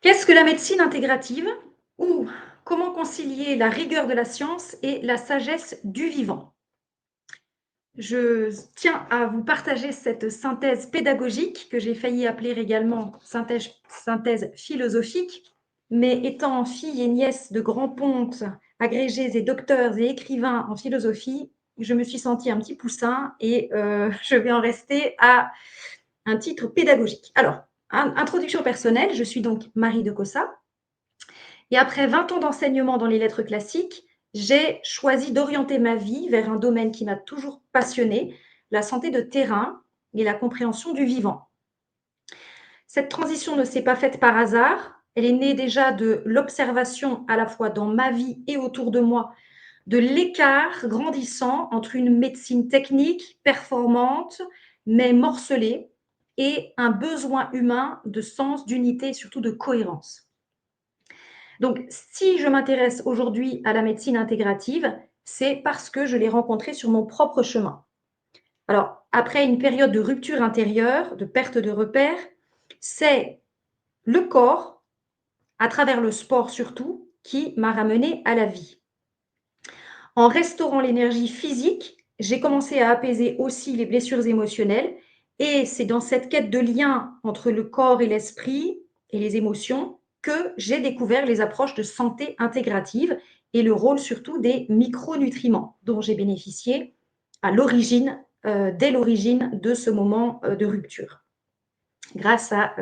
Qu'est-ce que la médecine intégrative? Ou comment concilier la rigueur de la science et la sagesse du vivant? Je tiens à vous partager cette synthèse pédagogique que j'ai failli appeler également synthèse philosophique, mais étant fille et nièce de grands pontes, agrégés et docteurs et écrivains en philosophie, je me suis sentie un petit poussin et je vais en rester à un titre pédagogique. Alors, introduction personnelle, je suis donc Marie de Cossa. Et après 20 ans d'enseignement dans les lettres classiques, j'ai choisi d'orienter ma vie vers un domaine qui m'a toujours passionnée, la santé de terrain et la compréhension du vivant. Cette transition ne s'est pas faite par hasard, elle est née déjà de l'observation à la fois dans ma vie et autour de moi de l'écart grandissant entre une médecine technique, performante, mais morcelée, et un besoin humain de sens, d'unité et surtout de cohérence. Donc, si je m'intéresse aujourd'hui à la médecine intégrative, c'est parce que je l'ai rencontrée sur mon propre chemin. Alors, après une période de rupture intérieure, de perte de repères, c'est le corps, à travers le sport surtout, qui m'a ramené à la vie. En restaurant l'énergie physique, j'ai commencé à apaiser aussi les blessures émotionnelles et c'est dans cette quête de lien entre le corps et l'esprit et les émotions que j'ai découvert les approches de santé intégrative et le rôle surtout des micronutriments dont j'ai bénéficié à l'origine, dès l'origine de ce moment de rupture, grâce à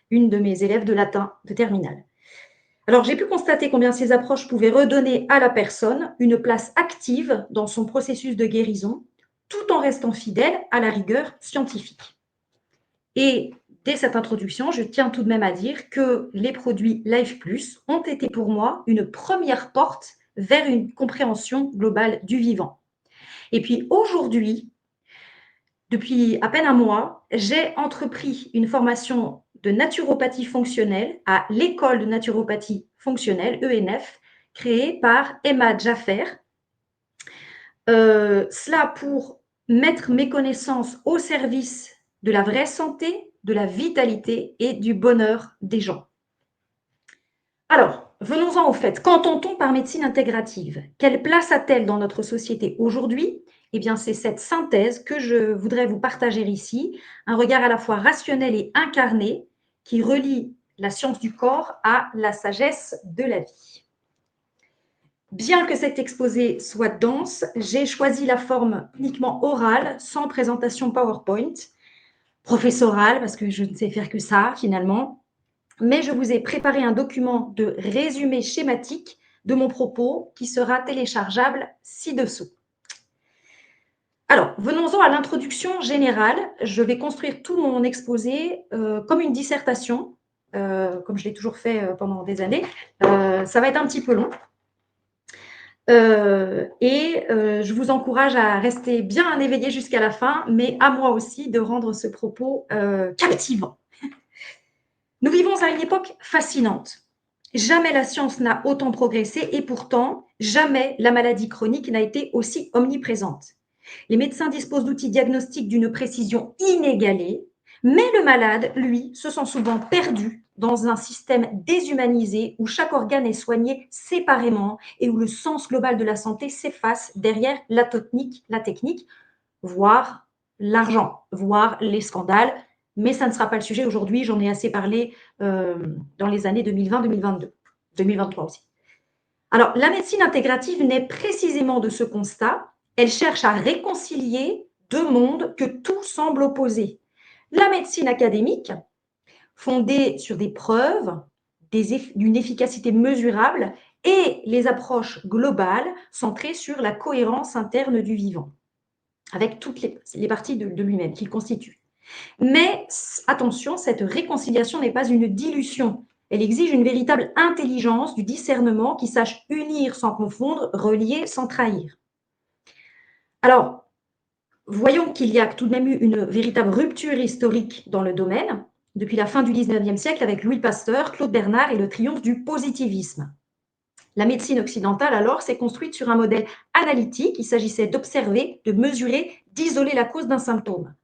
une de mes élèves de latin de terminale. Alors, j'ai pu constater combien ces approches pouvaient redonner à la personne une place active dans son processus de guérison, tout en restant fidèle à la rigueur scientifique. Et dès cette introduction, je tiens tout de même à dire que les produits Life Plus ont été pour moi une première porte vers une compréhension globale du vivant. Et puis aujourd'hui, depuis à peine un mois, j'ai entrepris une formation de naturopathie fonctionnelle à l'école de naturopathie fonctionnelle, ENF, créée par Emma Jaffer. Cela pour mettre mes connaissances au service de la vraie santé, de la vitalité et du bonheur des gens. Alors, venons-en au fait. Qu'entend-on par médecine intégrative? Quelle place a-t-elle dans notre société aujourd'hui? Eh bien, c'est cette synthèse que je voudrais vous partager ici, un regard à la fois rationnel et incarné qui relie la science du corps à la sagesse de la vie. Bien que cet exposé soit dense, j'ai choisi la forme uniquement orale, sans présentation PowerPoint, professorale, parce que je ne sais faire que ça finalement, mais je vous ai préparé un document de résumé schématique de mon propos qui sera téléchargeable ci-dessous. Alors, venons-en à l'introduction générale. Je vais construire tout mon exposé comme une dissertation, comme je l'ai toujours fait pendant des années. Ça va être un petit peu long. Je vous encourage à rester bien éveillé jusqu'à la fin, mais à moi aussi de rendre ce propos captivant. Nous vivons à une époque fascinante. Jamais la science n'a autant progressé et pourtant, jamais la maladie chronique n'a été aussi omniprésente. Les médecins disposent d'outils diagnostiques d'une précision inégalée, mais le malade, lui, se sent souvent perdu dans un système déshumanisé où chaque organe est soigné séparément et où le sens global de la santé s'efface derrière la technique, voire l'argent, voire les scandales. Mais ça ne sera pas le sujet aujourd'hui, j'en ai assez parlé dans les années 2020-2022, 2023 aussi. Alors, la médecine intégrative naît précisément de ce constat. Elle cherche à réconcilier deux mondes que tout semble opposer. La médecine académique, fondée sur des preuves, d'une efficacité mesurable, et les approches globales centrées sur la cohérence interne du vivant, avec toutes les parties de lui-même qu'il constitue. Mais attention, cette réconciliation n'est pas une dilution. Elle exige une véritable intelligence du discernement qui sache unir sans confondre, relier sans trahir. Alors, voyons qu'il y a tout de même eu une véritable rupture historique dans le domaine, depuis la fin du 19e siècle avec Louis Pasteur, Claude Bernard et le triomphe du positivisme. La médecine occidentale, alors, s'est construite sur un modèle analytique. Il s'agissait d'observer, de mesurer, d'isoler la cause d'un symptôme.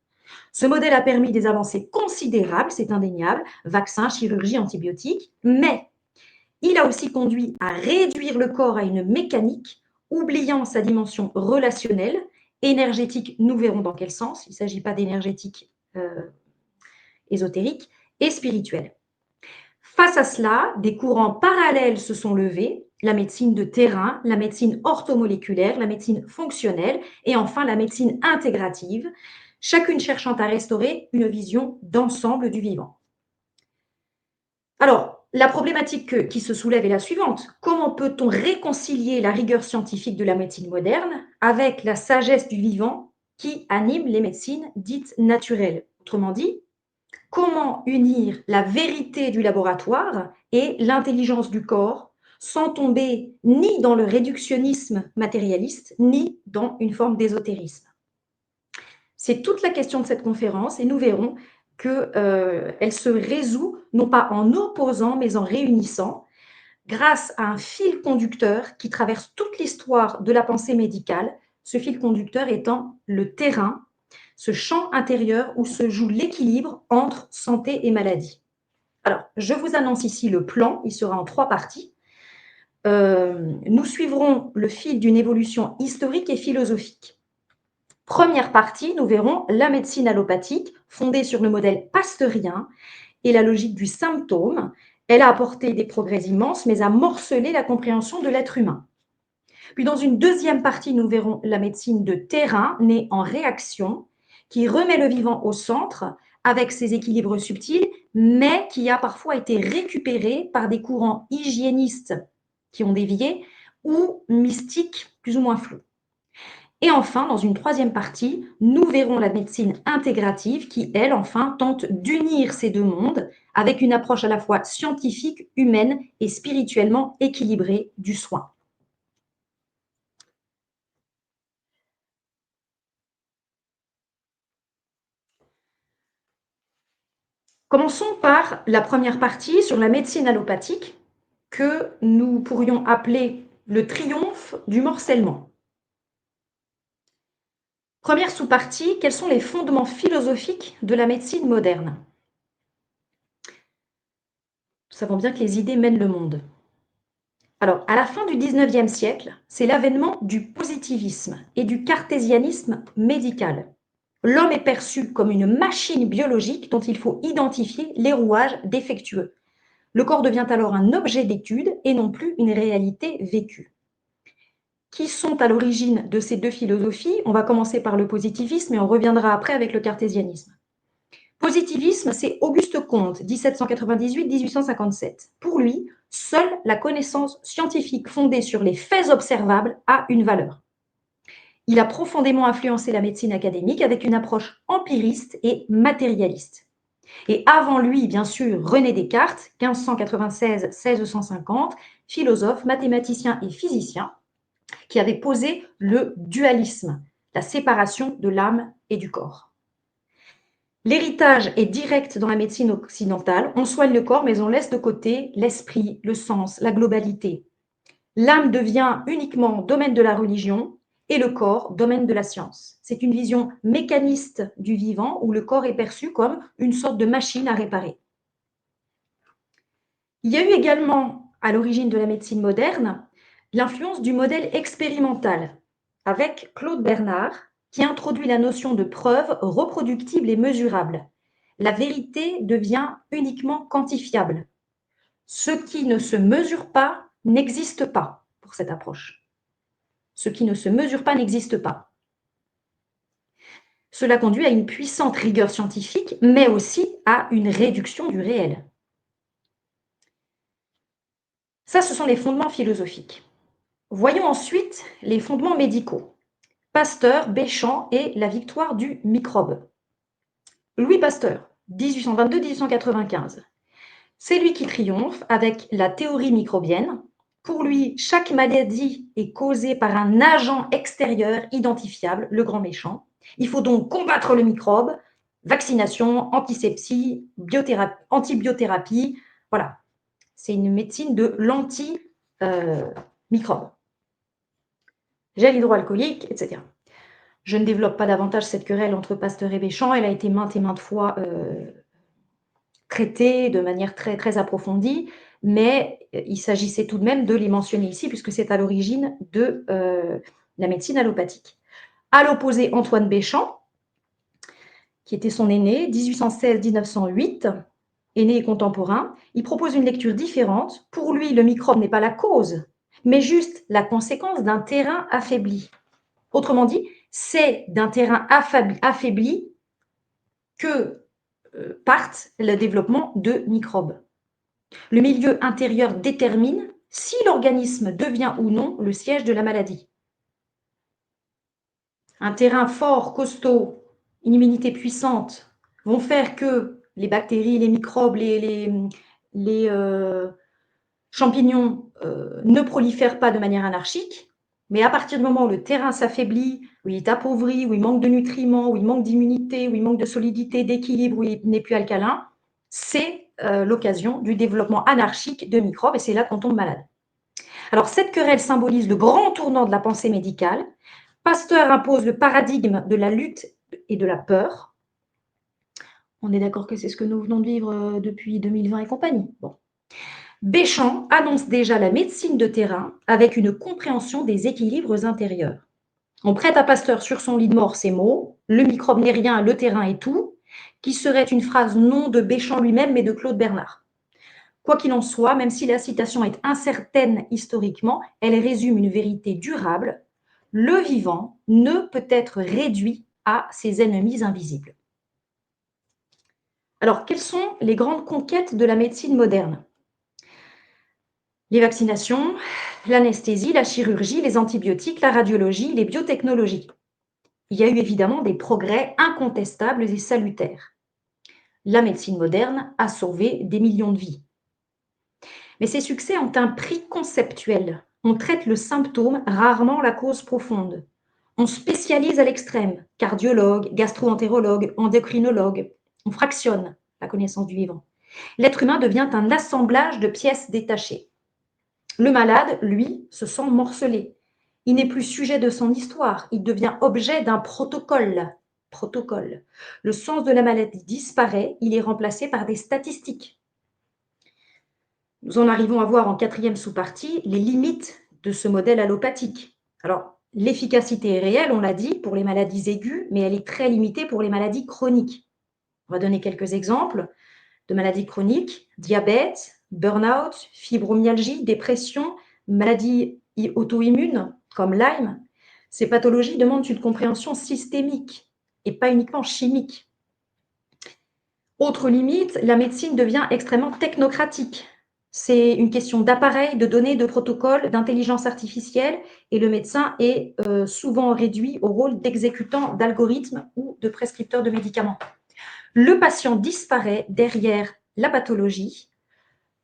Ce modèle a permis des avancées considérables, c'est indéniable, vaccins, chirurgie, antibiotiques, mais il a aussi conduit à réduire le corps à une mécanique, oubliant sa dimension relationnelle, énergétique, nous verrons dans quel sens, il ne s'agit pas d'énergétique ésotérique, et spirituelle. Face à cela, des courants parallèles se sont levés, la médecine de terrain, la médecine orthomoléculaire, la médecine fonctionnelle et enfin la médecine intégrative, chacune cherchant à restaurer une vision d'ensemble du vivant. Alors, la problématique qui se soulève est la suivante. Comment peut-on réconcilier la rigueur scientifique de la médecine moderne avec la sagesse du vivant qui anime les médecines dites naturelles? Autrement dit, comment unir la vérité du laboratoire et l'intelligence du corps sans tomber ni dans le réductionnisme matérialiste, ni dans une forme d'ésotérisme? C'est toute la question de cette conférence et nous verrons qu'elle se résout non pas en opposant, mais en réunissant grâce à un fil conducteur qui traverse toute l'histoire de la pensée médicale, ce fil conducteur étant le terrain, ce champ intérieur où se joue l'équilibre entre santé et maladie. Alors, je vous annonce ici le plan, il sera en 3 parties. Nous suivrons le fil d'une évolution historique et philosophique. Première partie, nous verrons la médecine allopathique fondée sur le modèle pasteurien et la logique du symptôme. Elle a apporté des progrès immenses, mais a morcelé la compréhension de l'être humain. Puis dans une deuxième partie, nous verrons la médecine de terrain, née en réaction, qui remet le vivant au centre avec ses équilibres subtils, mais qui a parfois été récupérée par des courants hygiénistes qui ont dévié ou mystiques plus ou moins flous. Et enfin, dans une troisième partie, nous verrons la médecine intégrative qui, elle, enfin, tente d'unir ces deux mondes avec une approche à la fois scientifique, humaine et spirituellement équilibrée du soin. Commençons par la première partie sur la médecine allopathique que nous pourrions appeler le triomphe du morcellement. Première sous-partie, quels sont les fondements philosophiques de la médecine moderne? Nous savons bien que les idées mènent le monde. Alors, à la fin du 19e siècle, c'est l'avènement du positivisme et du cartésianisme médical. L'homme est perçu comme une machine biologique dont il faut identifier les rouages défectueux. Le corps devient alors un objet d'étude et non plus une réalité vécue. Qui sont à l'origine de ces deux philosophies? On va commencer par le positivisme et on reviendra après avec le cartésianisme. Positivisme, c'est Auguste Comte, 1798-1857. Pour lui, seule la connaissance scientifique fondée sur les faits observables a une valeur. Il a profondément influencé la médecine académique avec une approche empiriste et matérialiste. Et avant lui, bien sûr, René Descartes, 1596-1650, philosophe, mathématicien et physicien, qui avait posé le dualisme, la séparation de l'âme et du corps. L'héritage est direct dans la médecine occidentale. On soigne le corps, mais on laisse de côté l'esprit, le sens, la globalité. L'âme devient uniquement domaine de la religion et le corps domaine de la science. C'est une vision mécaniste du vivant où le corps est perçu comme une sorte de machine à réparer. Il y a eu également, à l'origine de la médecine moderne, l'influence du modèle expérimental, avec Claude Bernard, qui introduit la notion de preuve reproductible et mesurable. La vérité devient uniquement quantifiable. Ce qui ne se mesure pas n'existe pas pour cette approche. Ce qui ne se mesure pas n'existe pas. Cela conduit à une puissante rigueur scientifique, mais aussi à une réduction du réel. Ça, ce sont les fondements philosophiques. Voyons ensuite les fondements médicaux. Pasteur, Béchamp et la victoire du microbe. Louis Pasteur, 1822-1895. C'est lui qui triomphe avec la théorie microbienne. Pour lui, chaque maladie est causée par un agent extérieur identifiable, le grand méchant. Il faut donc combattre le microbe, vaccination, antisepsie, antibiothérapie. Voilà, c'est une médecine de l'anti-microbe. Gel hydroalcoolique, etc. Je ne développe pas davantage cette querelle entre Pasteur et Béchamp. Elle a été maintes et maintes fois traitée de manière très, très approfondie, mais il s'agissait tout de même de les mentionner ici, puisque c'est à l'origine de la médecine allopathique. À l'opposé, Antoine Béchamp, qui était son aîné, 1816-1908, aîné et contemporain, il propose une lecture différente. Pour lui, le microbe n'est pas la cause, mais juste la conséquence d'un terrain affaibli. Autrement dit, c'est d'un terrain affaibli que parte le développement de microbes. Le milieu intérieur détermine si l'organisme devient ou non le siège de la maladie. Un terrain fort, costaud, une immunité puissante vont faire que les bactéries, les microbes, les champignons ne prolifèrent pas de manière anarchique. Mais à partir du moment où le terrain s'affaiblit, où il est appauvri, où il manque de nutriments, où il manque d'immunité, où il manque de solidité, d'équilibre, où il n'est plus alcalin, c'est l'occasion du développement anarchique de microbes et c'est là qu'on tombe malade. Alors cette querelle symbolise le grand tournant de la pensée médicale. Pasteur impose le paradigme de la lutte et de la peur. On est d'accord que c'est ce que nous venons de vivre depuis 2020 et compagnie. Bon. Béchamp annonce déjà la médecine de terrain avec une compréhension des équilibres intérieurs. On prête à Pasteur sur son lit de mort ces mots « le microbe n'est rien, le terrain est tout », qui serait une phrase non de Béchamp lui-même, mais de Claude Bernard. Quoi qu'il en soit, même si la citation est incertaine historiquement, elle résume une vérité durable. Le vivant ne peut être réduit à ses ennemis invisibles. Alors, quelles sont les grandes conquêtes de la médecine moderne ? Les vaccinations, l'anesthésie, la chirurgie, les antibiotiques, la radiologie, les biotechnologies. Il y a eu évidemment des progrès incontestables et salutaires. La médecine moderne a sauvé des millions de vies. Mais ces succès ont un prix conceptuel. On traite le symptôme, rarement la cause profonde. On spécialise à l'extrême, cardiologue, gastro-entérologue, endocrinologue. On fractionne la connaissance du vivant. L'être humain devient un assemblage de pièces détachées. Le malade, lui, se sent morcelé. Il n'est plus sujet de son histoire, il devient objet d'un protocole. Protocole. Le sens de la maladie disparaît, il est remplacé par des statistiques. Nous en arrivons à voir en quatrième sous-partie les limites de ce modèle allopathique. Alors, l'efficacité est réelle, on l'a dit, pour les maladies aiguës, mais elle est très limitée pour les maladies chroniques. On va donner quelques exemples de maladies chroniques, diabète, burn-out, fibromyalgie, dépression, maladies auto-immunes comme Lyme. Ces pathologies demandent une compréhension systémique et pas uniquement chimique. Autre limite, la médecine devient extrêmement technocratique. C'est une question d'appareil, de données, de protocoles, d'intelligence artificielle et le médecin est souvent réduit au rôle d'exécutant d'algorithmes ou de prescripteur de médicaments. Le patient disparaît derrière la pathologie.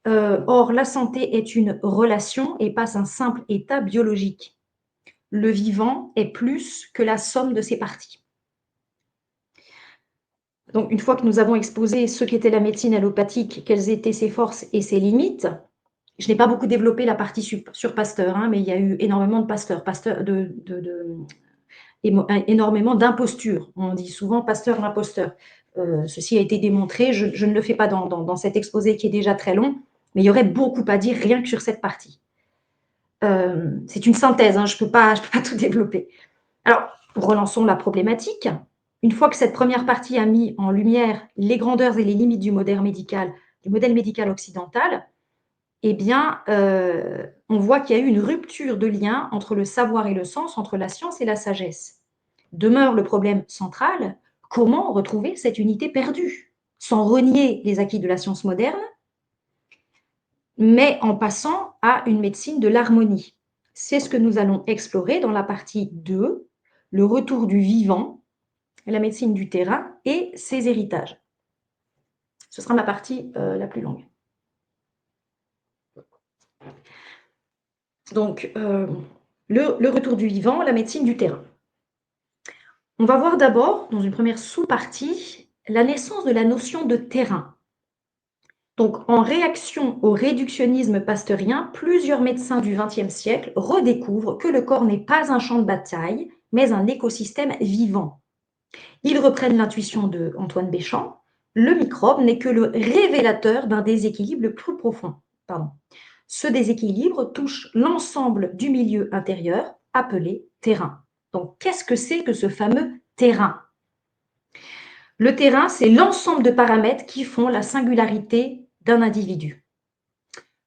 Or, la santé est une relation et pas un simple état biologique. Le vivant est plus que la somme de ses parties. Donc, une fois que nous avons exposé ce qu'était la médecine allopathique, quelles étaient ses forces et ses limites, je n'ai pas beaucoup développé la partie sur Pasteur, mais il y a eu énormément de Pasteur, énormément d'impostures. On dit souvent Pasteur l'imposteur. Ceci a été démontré, je ne le fais pas dans cet exposé qui est déjà très long, mais il y aurait beaucoup à dire rien que sur cette partie. C'est une synthèse, je ne peux pas tout développer. Alors, relançons la problématique. Une fois que cette première partie a mis en lumière les grandeurs et les limites du modèle médical occidental, eh bien, on voit qu'il y a eu une rupture de lien entre le savoir et le sens, entre la science et la sagesse. Demeure le problème central, comment retrouver cette unité perdue, sans renier les acquis de la science moderne, mais en passant à une médecine de l'harmonie. C'est ce que nous allons explorer dans la partie 2, le retour du vivant, la médecine du terrain et ses héritages. Ce sera ma partie la plus longue. Donc, le retour du vivant, la médecine du terrain. On va voir d'abord, dans une première sous-partie, la naissance de la notion de terrain. Donc, en réaction au réductionnisme pasteurien, plusieurs médecins du XXe siècle redécouvrent que le corps n'est pas un champ de bataille, mais un écosystème vivant. Ils reprennent l'intuition de Antoine Béchamp, le microbe n'est que le révélateur d'un déséquilibre plus profond. Pardon. Ce déséquilibre touche l'ensemble du milieu intérieur, appelé terrain. Donc, qu'est-ce que c'est que ce fameux terrain? Le terrain, c'est l'ensemble de paramètres qui font la singularité d'un individu.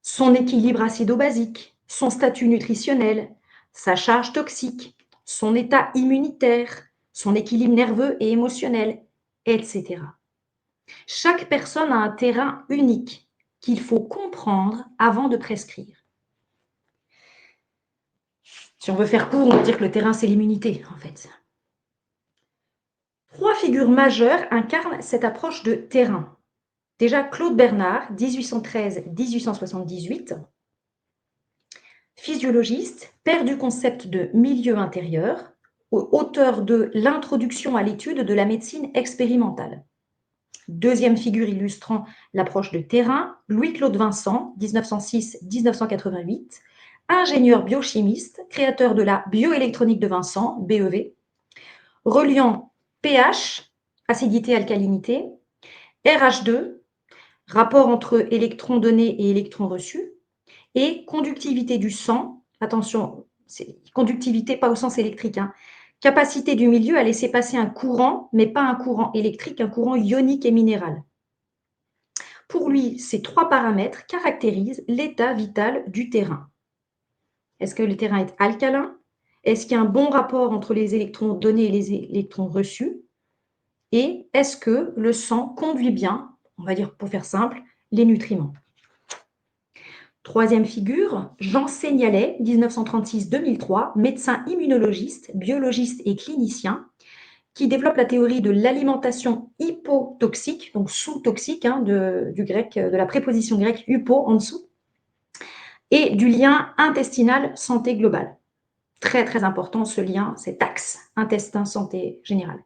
Son équilibre acido-basique, son statut nutritionnel, sa charge toxique, son état immunitaire, son équilibre nerveux et émotionnel, etc. Chaque personne a un terrain unique qu'il faut comprendre avant de prescrire. Si on veut faire court, on va dire que le terrain, c'est l'immunité, en fait. 3 figures majeures incarnent cette approche de terrain. Déjà, Claude Bernard, 1813-1878, physiologiste, père du concept de milieu intérieur, auteur de l'Introduction à l'étude de la médecine expérimentale. Deuxième figure illustrant l'approche de terrain, Louis-Claude Vincent, 1906-1988, ingénieur biochimiste, créateur de la bioélectronique de Vincent, BEV, reliant pH, acidité-alcalinité, RH2, rapport entre électrons donnés et électrons reçus, et conductivité du sang, attention, conductivité pas au sens électrique, hein, capacité du milieu à laisser passer un courant, mais pas un courant électrique, un courant ionique et minéral. Pour lui, ces 3 paramètres caractérisent l'état vital du terrain. Est-ce que le terrain est alcalin? Est-ce qu'il y a un bon rapport entre les électrons donnés et les électrons reçus? Et est-ce que le sang conduit bien, on va dire pour faire simple, les nutriments? Troisième figure, Jean Seignalais, 1936-2003, médecin immunologiste, biologiste et clinicien, qui développe la théorie de l'alimentation hypotoxique, donc sous-toxique, hein, du grec, de la préposition grecque hypo en dessous, et du lien intestinal santé globale. Très très important ce lien, cet axe intestin santé générale.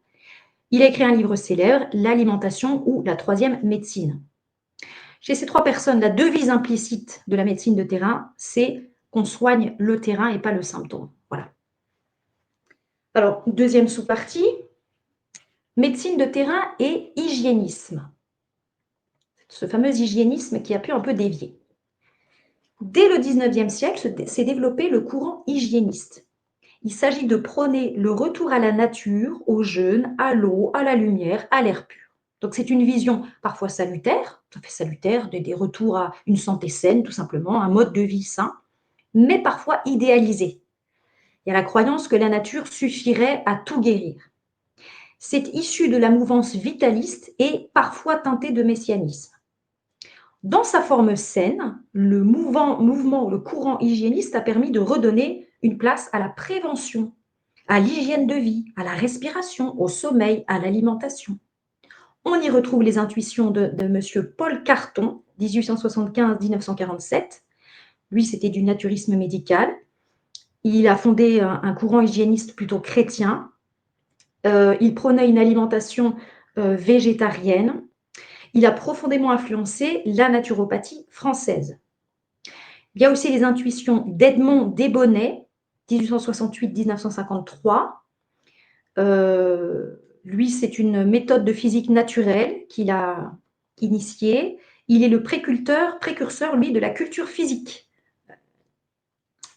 Il a écrit un livre célèbre, L'alimentation ou la troisième médecine. Chez ces 3 personnes, la devise implicite de la médecine de terrain, c'est qu'on soigne le terrain et pas le symptôme. Voilà. Alors, deuxième sous-partie, médecine de terrain et hygiénisme. Ce fameux hygiénisme qui a pu un peu dévier. Dès le 19e siècle s'est développé le courant hygiéniste. Il s'agit de prôner le retour à la nature, au jeûne, à l'eau, à la lumière, à l'air pur. Donc c'est une vision parfois salutaire, tout à fait salutaire, des retours à une santé saine, tout simplement, un mode de vie sain, mais parfois idéalisé. Il y a la croyance que la nature suffirait à tout guérir. C'est issu de la mouvance vitaliste et parfois teinté de messianisme. Dans sa forme saine, le courant hygiéniste a permis de redonner une place à la prévention, à l'hygiène de vie, à la respiration, au sommeil, à l'alimentation. On y retrouve les intuitions de M. Paul Carton, 1875-1947. Lui, c'était du naturisme médical. Il a fondé un courant hygiéniste plutôt chrétien. Il prônait une alimentation végétarienne. Il a profondément influencé la naturopathie française. Il y a aussi les intuitions d'Edmond Desbonnets, 1868-1953. Lui, c'est une méthode de physique naturelle qu'il a initiée. Il est le précurseur, lui, de la culture physique.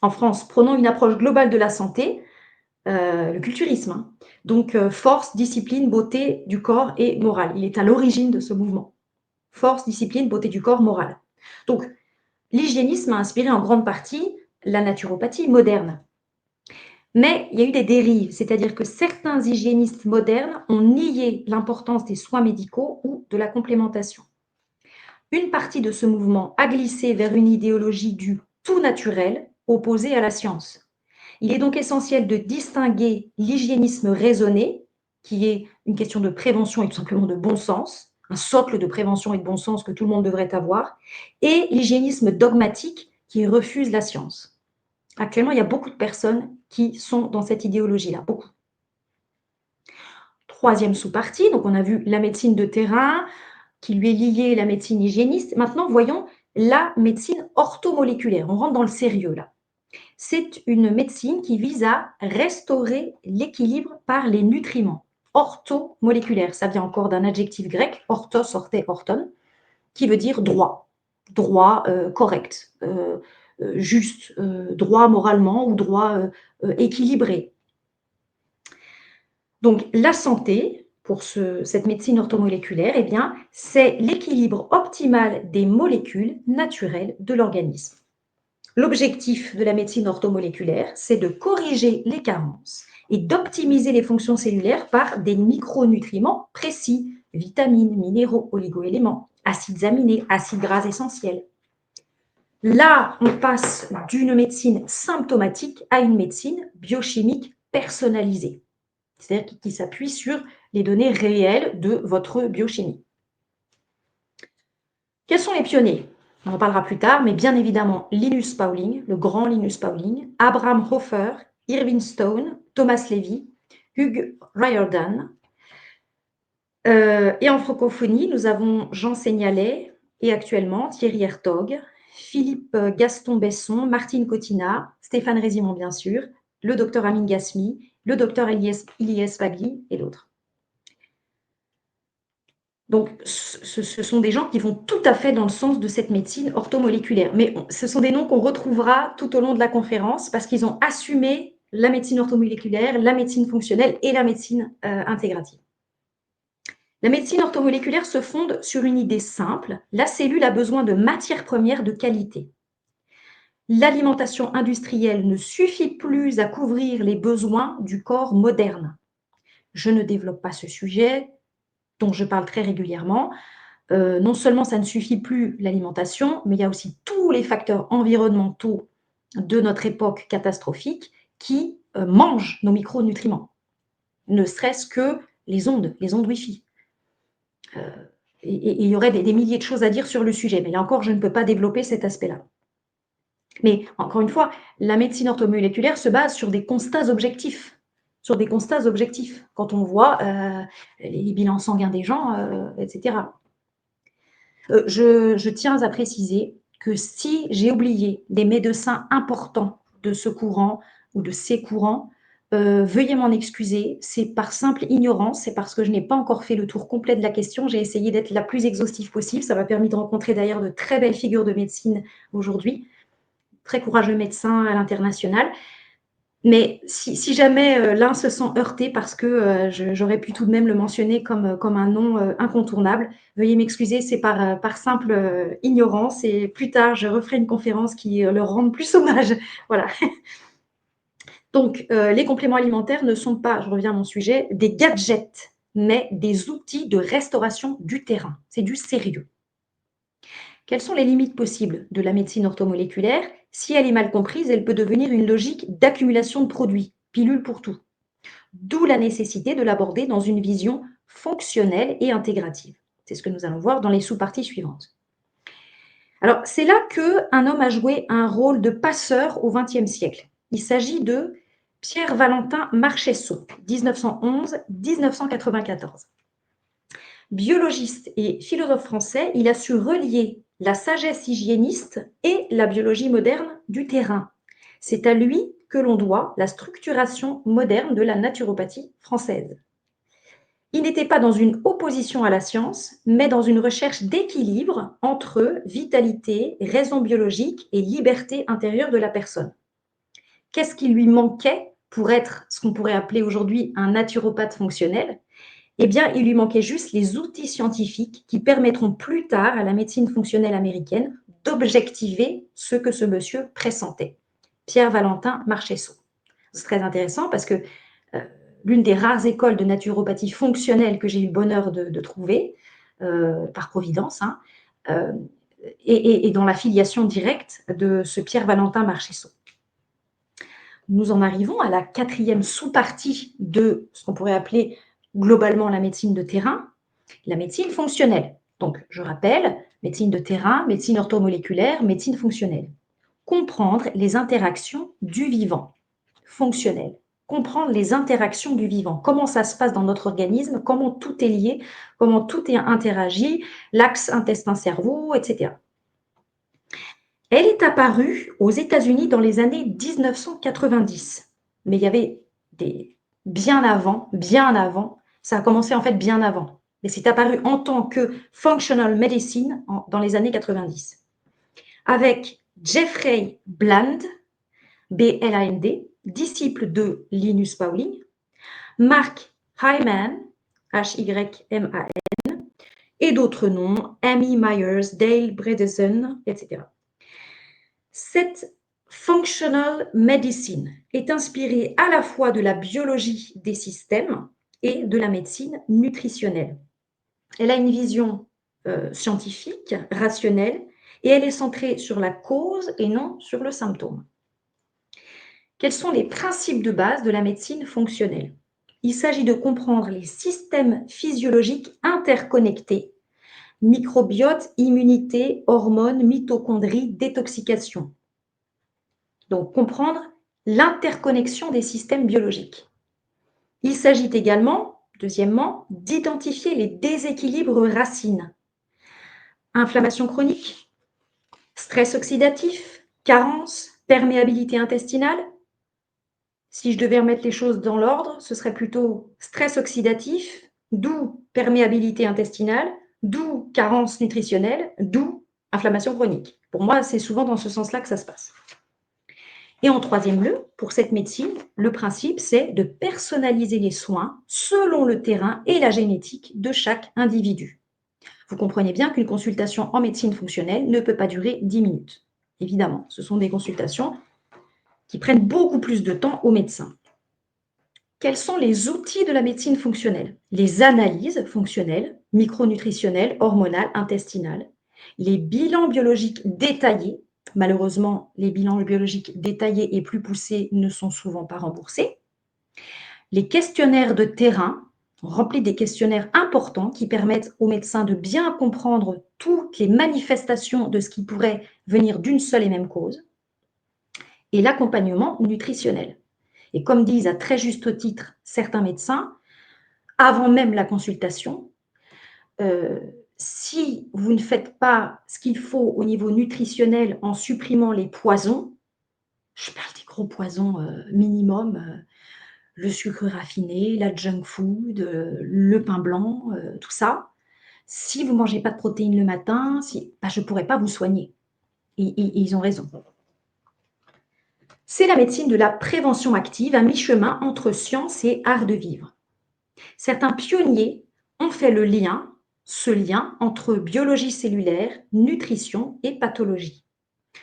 En France, prenons une approche globale de la santé, le culturisme. Hein. Donc, force, discipline, beauté du corps et morale. Il est à l'origine de ce mouvement. Force, discipline, beauté du corps, morale. Donc, l'hygiénisme a inspiré en grande partie la naturopathie moderne. Mais il y a eu des dérives, c'est-à-dire que certains hygiénistes modernes ont nié l'importance des soins médicaux ou de la complémentation. Une partie de ce mouvement a glissé vers une idéologie du tout naturel opposée à la science. Il est donc essentiel de distinguer l'hygiénisme raisonné, qui est une question de prévention et tout simplement de bon sens, un socle de prévention et de bon sens que tout le monde devrait avoir, et l'hygiénisme dogmatique qui refuse la science. Actuellement, il y a beaucoup de personnes qui sont dans cette idéologie-là, beaucoup. Troisième sous-partie, donc on a vu la médecine de terrain, qui lui est liée à la médecine hygiéniste. Maintenant, voyons la médecine orthomoléculaire. On rentre dans le sérieux là. C'est une médecine qui vise à restaurer l'équilibre par les nutriments. Orthomoléculaire, ça vient encore d'un adjectif grec, orthos, orthé, orthon, qui veut dire droit, droit, correct, juste, droit moralement ou droit, équilibré. Donc la santé, pour cette médecine orthomoléculaire, eh bien, c'est l'équilibre optimal des molécules naturelles de l'organisme. L'objectif de la médecine orthomoléculaire, c'est de corriger les carences et d'optimiser les fonctions cellulaires par des micronutriments précis, vitamines, minéraux, oligoéléments, acides aminés, acides gras essentiels. Là, on passe d'une médecine symptomatique à une médecine biochimique personnalisée, c'est-à-dire qui s'appuie sur les données réelles de votre biochimie. Quels sont les pionniers? On en parlera plus tard, mais bien évidemment Linus Pauling, le grand Linus Pauling, Abraham Hofer, Irving Stone, Thomas Levy, Hugh Riordan. Et en francophonie, nous avons Jean Seignalet et actuellement Thierry Hertog, Philippe Gaston Besson, Martine Cotina, Stéphane Résimond bien sûr, le docteur Amin Gasmi, le docteur Ilyes Fagli et d'autres. Donc, ce sont des gens qui vont tout à fait dans le sens de cette médecine orthomoléculaire. Mais ce sont des noms qu'on retrouvera tout au long de la conférence parce qu'ils ont assumé la médecine orthomoléculaire, la médecine fonctionnelle et la médecine intégrative. La médecine orthomoléculaire se fonde sur une idée simple. La cellule a besoin de matières premières de qualité. L'alimentation industrielle ne suffit plus à couvrir les besoins du corps moderne. Je ne développe pas ce sujet, dont je parle très régulièrement. Non seulement ça ne suffit plus l'alimentation, mais il y a aussi tous les facteurs environnementaux de notre époque catastrophique qui mangent nos micronutriments, ne serait-ce que les ondes Wi-Fi. Et il y aurait des milliers de choses à dire sur le sujet, mais là encore, je ne peux pas développer cet aspect-là. Mais encore une fois, la médecine orthomoléculaire se base sur des constats objectifs. Quand on voit les bilans sanguins des gens, etc. Je tiens à préciser que si j'ai oublié des médecins importants de ce courant ou de ces courants, veuillez m'en excuser. C'est par simple ignorance, c'est parce que je n'ai pas encore fait le tour complet de la question. J'ai essayé d'être la plus exhaustive possible. Ça m'a permis de rencontrer d'ailleurs de très belles figures de médecine aujourd'hui, très courageux médecins à l'international. Mais si jamais l'un se sent heurté parce que j'aurais pu tout de même le mentionner comme un nom incontournable, veuillez m'excuser, c'est par simple ignorance et plus tard, je referai une conférence qui leur rende plus hommage. Voilà. Donc, les compléments alimentaires ne sont pas, je reviens à mon sujet, des gadgets, mais des outils de restauration du terrain. C'est du sérieux. Quelles sont les limites possibles de la médecine orthomoléculaire? Si elle est mal comprise, elle peut devenir une logique d'accumulation de produits, pilule pour tout. D'où la nécessité de l'aborder dans une vision fonctionnelle et intégrative. C'est ce que nous allons voir dans les sous-parties suivantes. Alors, c'est là qu'un homme a joué un rôle de passeur au XXe siècle. Il s'agit de Pierre-Valentin Marchesseau, 1911-1994. Biologiste et philosophe français, il a su relier la sagesse hygiéniste et la biologie moderne du terrain. C'est à lui que l'on doit la structuration moderne de la naturopathie française. Il n'était pas dans une opposition à la science, mais dans une recherche d'équilibre entre vitalité, raison biologique et liberté intérieure de la personne. Qu'est-ce qui lui manquait pour être ce qu'on pourrait appeler aujourd'hui un naturopathe fonctionnel? Eh bien, il lui manquait juste les outils scientifiques qui permettront plus tard à la médecine fonctionnelle américaine d'objectiver ce que ce monsieur pressentait. Pierre-Valentin Marchesseau. C'est très intéressant parce que l'une des rares écoles de naturopathie fonctionnelle que j'ai eu le bonheur de trouver, par providence, et dans la filiation directe de ce Pierre-Valentin Marchesseau. Nous en arrivons à la quatrième sous-partie de ce qu'on pourrait appeler globalement la médecine de terrain, la médecine fonctionnelle. Donc, je rappelle, médecine de terrain, médecine orthomoléculaire, médecine fonctionnelle. Comprendre les interactions du vivant, fonctionnel. Comprendre les interactions du vivant, comment ça se passe dans notre organisme, comment tout est lié, comment tout est interagi, l'axe intestin-cerveau, etc. Elle est apparue aux États-Unis dans les années 1990, mais il y avait des bien avant, ça a commencé en fait bien avant, mais c'est apparu en tant que functional medicine dans les années 90, avec Jeffrey Bland, B-L-A-N-D, disciple de Linus Pauling, Mark Hyman, H-Y-M-A-N, et d'autres noms, Amy Myers, Dale Bredesen, etc. Cette functional medicine est inspirée à la fois de la biologie des systèmes et de la médecine nutritionnelle. Elle a une vision scientifique, rationnelle, et elle est centrée sur la cause et non sur le symptôme. Quels sont les principes de base de la médecine fonctionnelle? Il s'agit de comprendre les systèmes physiologiques interconnectés: microbiote, immunité, hormones, mitochondries, détoxication. Donc, comprendre l'interconnexion des systèmes biologiques. Il s'agit également, deuxièmement, d'identifier les déséquilibres racines. Inflammation chronique, stress oxydatif, carence, perméabilité intestinale. Si je devais remettre les choses dans l'ordre, ce serait plutôt stress oxydatif, d'où perméabilité intestinale, d'où carence nutritionnelle, d'où inflammation chronique. Pour moi, c'est souvent dans ce sens-là que ça se passe. Et en troisième lieu, pour cette médecine, le principe, c'est de personnaliser les soins selon le terrain et la génétique de chaque individu. Vous comprenez bien qu'une consultation en médecine fonctionnelle ne peut pas durer 10 minutes. Évidemment, ce sont des consultations qui prennent beaucoup plus de temps aux médecins. Quels sont les outils de la médecine fonctionnelle? Les analyses fonctionnelles, micronutritionnelles, hormonales, intestinales, les bilans biologiques détaillés. Malheureusement, les bilans biologiques détaillés et plus poussés ne sont souvent pas remboursés. Les questionnaires de terrain, on remplit des questionnaires importants qui permettent aux médecins de bien comprendre toutes les manifestations de ce qui pourrait venir d'une seule et même cause. Et l'accompagnement nutritionnel. Et comme disent à très juste titre certains médecins, avant même la consultation, si vous ne faites pas ce qu'il faut au niveau nutritionnel en supprimant les poisons, je parle des gros poisons minimum, le sucre raffiné, la junk food, le pain blanc, tout ça. Si vous ne mangez pas de protéines le matin, je ne pourrais pas vous soigner. Et ils ont raison. C'est la médecine de la prévention active, un mi-chemin entre science et art de vivre. Certains pionniers ont fait ce lien entre biologie cellulaire, nutrition et pathologie.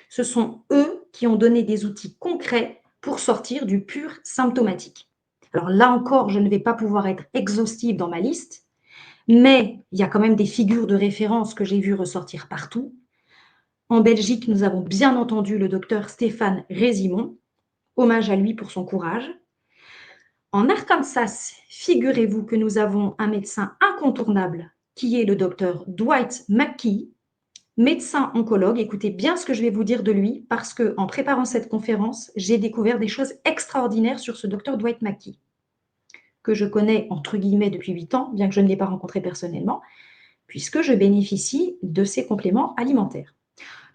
Ce sont eux qui ont donné des outils concrets pour sortir du pur symptomatique. Alors là encore, je ne vais pas pouvoir être exhaustive dans ma liste, mais il y a quand même des figures de référence que j'ai vues ressortir partout. En Belgique, nous avons bien entendu le docteur Stéphane Résimond, hommage à lui pour son courage. En Arkansas, figurez-vous que nous avons un médecin incontournable qui est le docteur Dwight McKee, médecin oncologue. Écoutez bien ce que je vais vous dire de lui parce qu'en préparant cette conférence, j'ai découvert des choses extraordinaires sur ce docteur Dwight McKee, que je connais entre guillemets depuis 8 ans, bien que je ne l'ai pas rencontré personnellement, puisque je bénéficie de ses compléments alimentaires.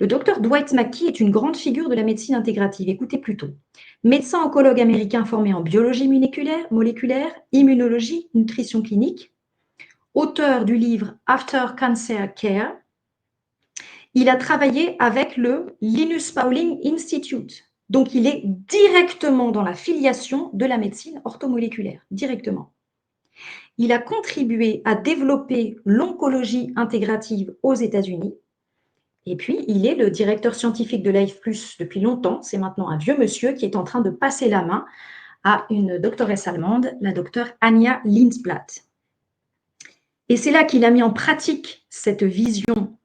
Le docteur Dwight McKee est une grande figure de la médecine intégrative. Écoutez plutôt. Médecin oncologue américain formé en biologie moléculaire, immunologie, nutrition clinique, auteur du livre After Cancer Care. Il a travaillé avec le Linus Pauling Institute. Donc, il est directement dans la filiation de la médecine orthomoléculaire, directement. Il a contribué à développer l'oncologie intégrative aux États-Unis. Et puis, il est le directeur scientifique de Life Plus depuis longtemps. C'est maintenant un vieux monsieur qui est en train de passer la main à une doctoresse allemande, la docteure Anja Lindsblatt. Et c'est là qu'il a mis en pratique cette vision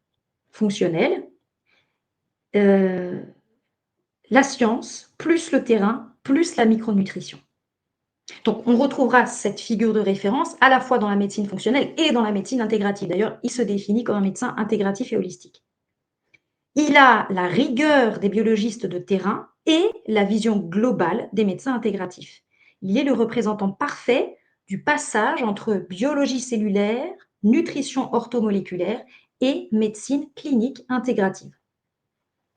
fonctionnelle. La science, plus le terrain, plus la micronutrition. Donc, on retrouvera cette figure de référence à la fois dans la médecine fonctionnelle et dans la médecine intégrative. D'ailleurs, il se définit comme un médecin intégratif et holistique. Il a la rigueur des biologistes de terrain et la vision globale des médecins intégratifs. Il est le représentant parfait du passage entre biologie cellulaire, nutrition orthomoléculaire et médecine clinique intégrative.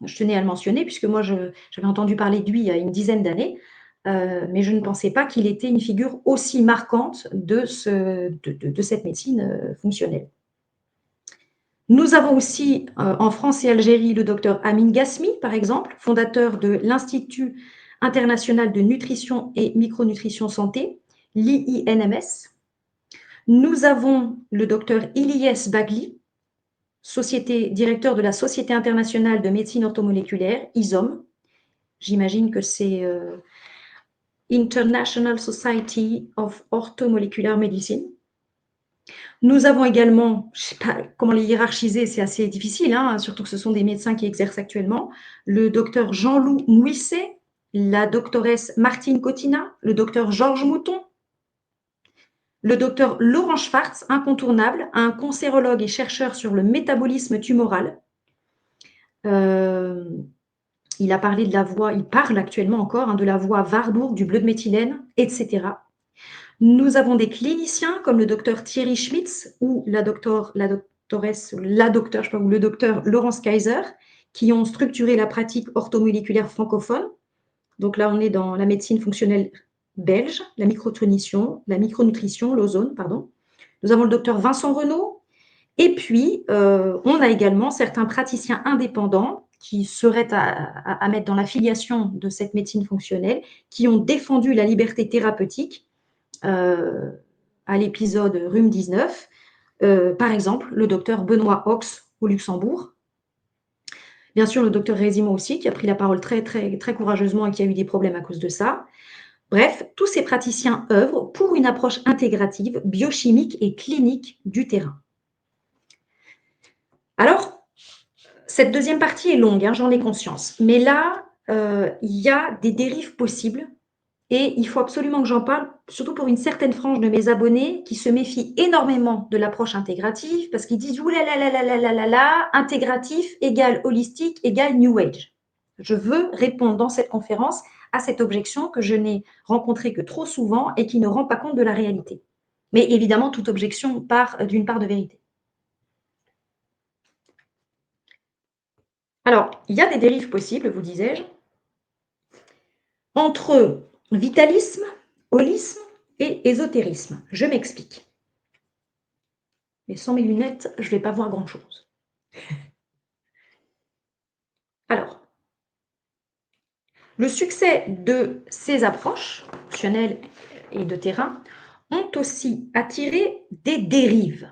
Je tenais à le mentionner puisque moi j'avais entendu parler de lui il y a une dizaine d'années, mais je ne pensais pas qu'il était une figure aussi marquante de cette médecine, fonctionnelle. Nous avons aussi, en France et Algérie, le docteur Amin Gasmi, par exemple, fondateur de l'Institut international de nutrition et micronutrition santé, l'IINMS. Nous avons le docteur Ilyes Bagli, directeur de la Société internationale de médecine orthomoléculaire, ISOM. J'imagine que c'est International Society of Orthomolecular Medicine. Nous avons également, je ne sais pas comment les hiérarchiser, c'est assez difficile, hein, surtout que ce sont des médecins qui exercent actuellement, le docteur Jean-Loup Mouisset, la doctoresse Martine Cotina, le docteur Georges Mouton, le docteur Laurent Schwartz, incontournable, un cancérologue et chercheur sur le métabolisme tumoral. Il a parlé de la voie, il parle actuellement encore, hein, de la voie Warburg, du bleu de méthylène, etc. Nous avons des cliniciens comme le docteur Thierry Schmitz ou le docteur Laurence Kaiser, qui ont structuré la pratique orthomoléculaire francophone. Donc là, on est dans la médecine fonctionnelle belge, la micronutrition, l'ozone, pardon. Nous avons le docteur Vincent Renaud. Et puis, on a également certains praticiens indépendants qui seraient à mettre dans la filiation de cette médecine fonctionnelle, qui ont défendu la liberté thérapeutique à l'épisode Rhume 19. Par exemple, le docteur Benoît Ox au Luxembourg. Bien sûr, le docteur Résimont aussi, qui a pris la parole très, très, très courageusement et qui a eu des problèmes à cause de ça. Bref, tous ces praticiens œuvrent pour une approche intégrative, biochimique et clinique du terrain. Alors, cette deuxième partie est longue, hein, j'en ai conscience. Mais là, il y a des dérives possibles et il faut absolument que j'en parle, surtout pour une certaine frange de mes abonnés qui se méfient énormément de l'approche intégrative parce qu'ils disent « Ouh là là là là là là là là, intégratif égale holistique égale New Age ». Je veux répondre dans cette conférence à cette objection que je n'ai rencontrée que trop souvent et qui ne rend pas compte de la réalité. Mais évidemment, toute objection part d'une part de vérité. Alors, il y a des dérives possibles, vous disais-je, entre vitalisme, holisme et ésotérisme. Je m'explique. Mais sans mes lunettes, je ne vais pas voir grand-chose. Alors, le succès de ces approches fonctionnelles et de terrain ont aussi attiré des dérives.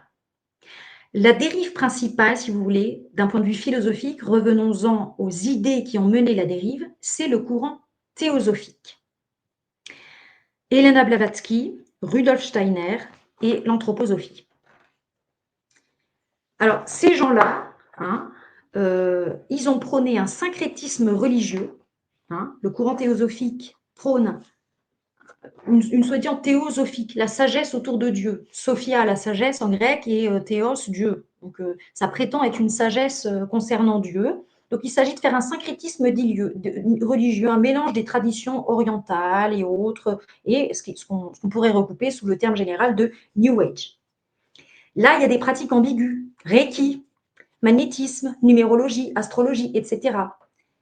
La dérive principale, si vous voulez, d'un point de vue philosophique, revenons-en aux idées qui ont mené la dérive, c'est le courant théosophique. Helena Blavatsky, Rudolf Steiner et l'anthroposophie. Alors, ces gens-là, hein, ils ont prôné un syncrétisme religieux. Hein, le courant théosophique prône une soi-disant théosophique, la sagesse autour de Dieu. Sophia, la sagesse en grec, et théos, Dieu. Donc, ça prétend être une sagesse concernant Dieu. Donc, il s'agit de faire un syncrétisme religieux, un mélange des traditions orientales et autres, et ce qu'on pourrait recouper sous le terme général de New Age. Là, il y a des pratiques ambiguës, Reiki, magnétisme, numérologie, astrologie, etc.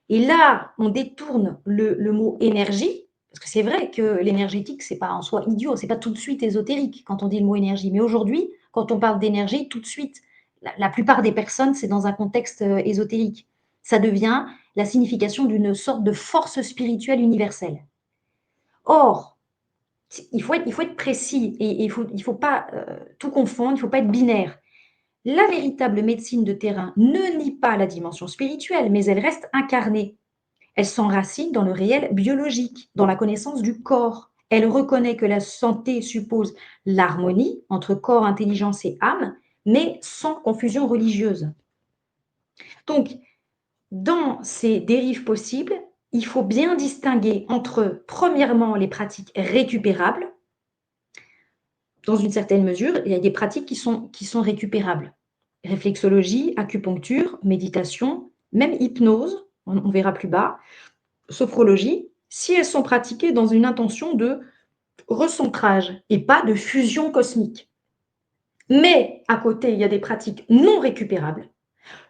Et là, on détourne le mot énergie, parce que c'est vrai que l'énergétique, c'est pas en soi idiot, c'est pas tout de suite ésotérique quand on dit le mot énergie. Mais aujourd'hui, quand on parle d'énergie, tout de suite, la plupart des personnes, c'est dans un contexte ésotérique. Ça devient la signification d'une sorte de force spirituelle universelle. Or, il faut être précis et il faut pas tout confondre, il ne faut pas être binaire. La véritable médecine de terrain ne nie pas la dimension spirituelle, mais elle reste incarnée. Elle s'enracine dans le réel biologique, dans la connaissance du corps. Elle reconnaît que la santé suppose l'harmonie entre corps, intelligence et âme, mais sans confusion religieuse. Donc, dans ces dérives possibles, il faut bien distinguer entre, premièrement, les pratiques récupérables. Dans une certaine mesure, il y a des pratiques qui sont récupérables. Réflexologie, acupuncture, méditation, même hypnose, on verra plus bas, sophrologie, si elles sont pratiquées dans une intention de recentrage et pas de fusion cosmique. Mais à côté, il y a des pratiques non récupérables,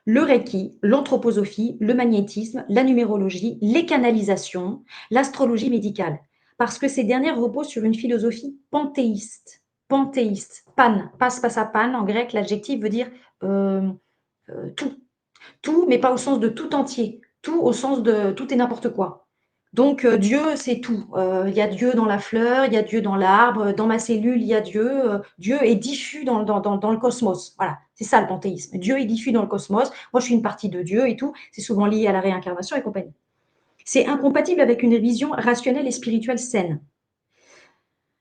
Le Reiki, l'anthroposophie, le magnétisme, la numérologie, les canalisations, l'astrologie médicale. Parce que ces dernières reposent sur une philosophie panthéiste. Panthéiste. Pan, pan, en grec, l'adjectif veut dire euh, tout. Tout, mais pas au sens de tout entier. Tout au sens de tout et n'importe quoi. Donc Dieu, c'est tout. Il y a Dieu dans la fleur, il y a Dieu dans l'arbre, dans ma cellule, il y a Dieu. Dieu est diffus dans le cosmos. Voilà, c'est ça le panthéisme. Dieu est diffus dans le cosmos. Moi, je suis une partie de Dieu et tout. C'est souvent lié à la réincarnation et compagnie. C'est incompatible avec une vision rationnelle et spirituelle saine.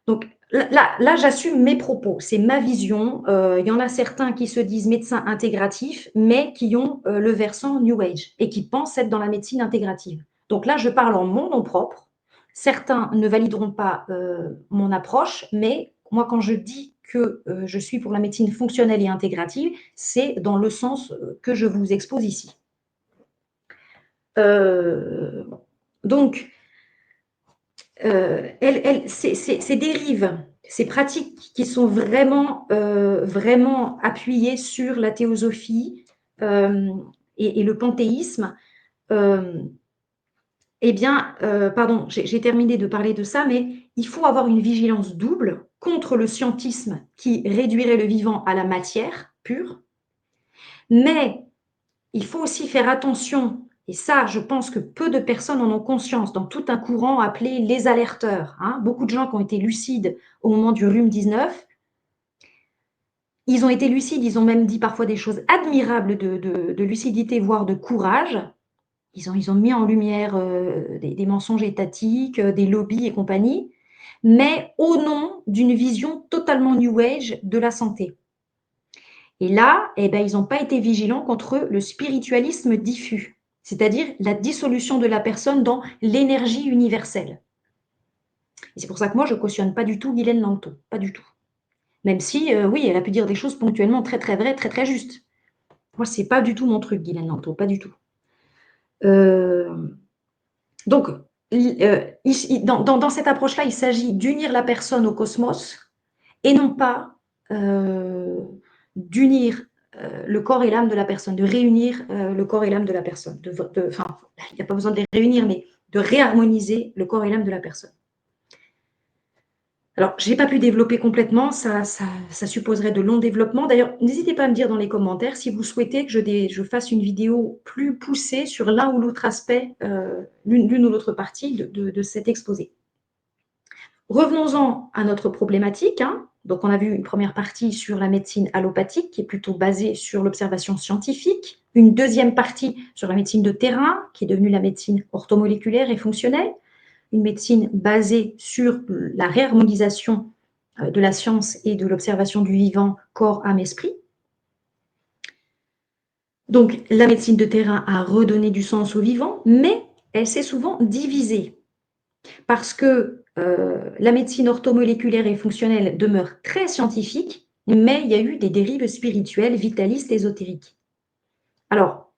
Donc là, j'assume mes propos, c'est ma vision. Il y en a certains qui se disent médecins intégratifs, mais qui ont le versant New Age et qui pensent être dans la médecine intégrative. Donc là, je parle en mon nom propre. Certains ne valideront pas mon approche, mais moi, quand je dis que je suis pour la médecine fonctionnelle et intégrative, c'est dans le sens que je vous expose ici. Donc, ces dérives, ces pratiques qui sont vraiment appuyées sur la théosophie et le panthéisme, eh bien, pardon, j'ai terminé de parler de ça, mais il faut avoir une vigilance double contre le scientisme qui réduirait le vivant à la matière pure, mais il faut aussi faire attention, et ça, je pense que peu de personnes en ont conscience, dans tout un courant appelé les alerteurs. Hein. Beaucoup de gens qui ont été lucides au moment du rhume-19, ils ont été lucides, ils ont même dit parfois des choses admirables de lucidité, voire de courage. Ils ont mis en lumière des mensonges étatiques, des lobbies et compagnie, mais au nom d'une vision totalement New Age de la santé. Et là, eh ben, ils n'ont pas été vigilants contre le spiritualisme diffus, c'est-à-dire la dissolution de la personne dans l'énergie universelle. Et c'est pour ça que moi, je ne cautionne pas du tout Guylaine Lanto, pas du tout. Même si, oui, elle a pu dire des choses ponctuellement très, très vraies, très, très justes. Moi, ce n'est pas du tout mon truc, Guylaine Lanto, pas du tout. Donc, dans cette approche-là, il s'agit d'unir la personne au cosmos et non pas d'unir le corps et l'âme de la personne, de réunir le corps et l'âme de la personne. Enfin, il n'y a pas besoin de les réunir, mais de réharmoniser le corps et l'âme de la personne. Alors, je n'ai pas pu développer complètement, ça supposerait de longs développements. D'ailleurs, n'hésitez pas à me dire dans les commentaires si vous souhaitez que je fasse une vidéo plus poussée sur l'un ou l'autre aspect, l'une ou l'autre partie de cet exposé. Revenons-en à notre problématique. Hein. Donc, on a vu une première partie sur la médecine allopathique, qui est plutôt basée sur l'observation scientifique. Une deuxième partie sur la médecine de terrain, qui est devenue la médecine orthomoléculaire et fonctionnelle. Une médecine basée sur la réharmonisation de la science et de l'observation du vivant, corps, âme, esprit. Donc, la médecine de terrain a redonné du sens au vivant, mais elle s'est souvent divisée. Parce que la médecine orthomoléculaire et fonctionnelle demeure très scientifique, mais il y a eu des dérives spirituelles, vitalistes, ésotériques. Alors,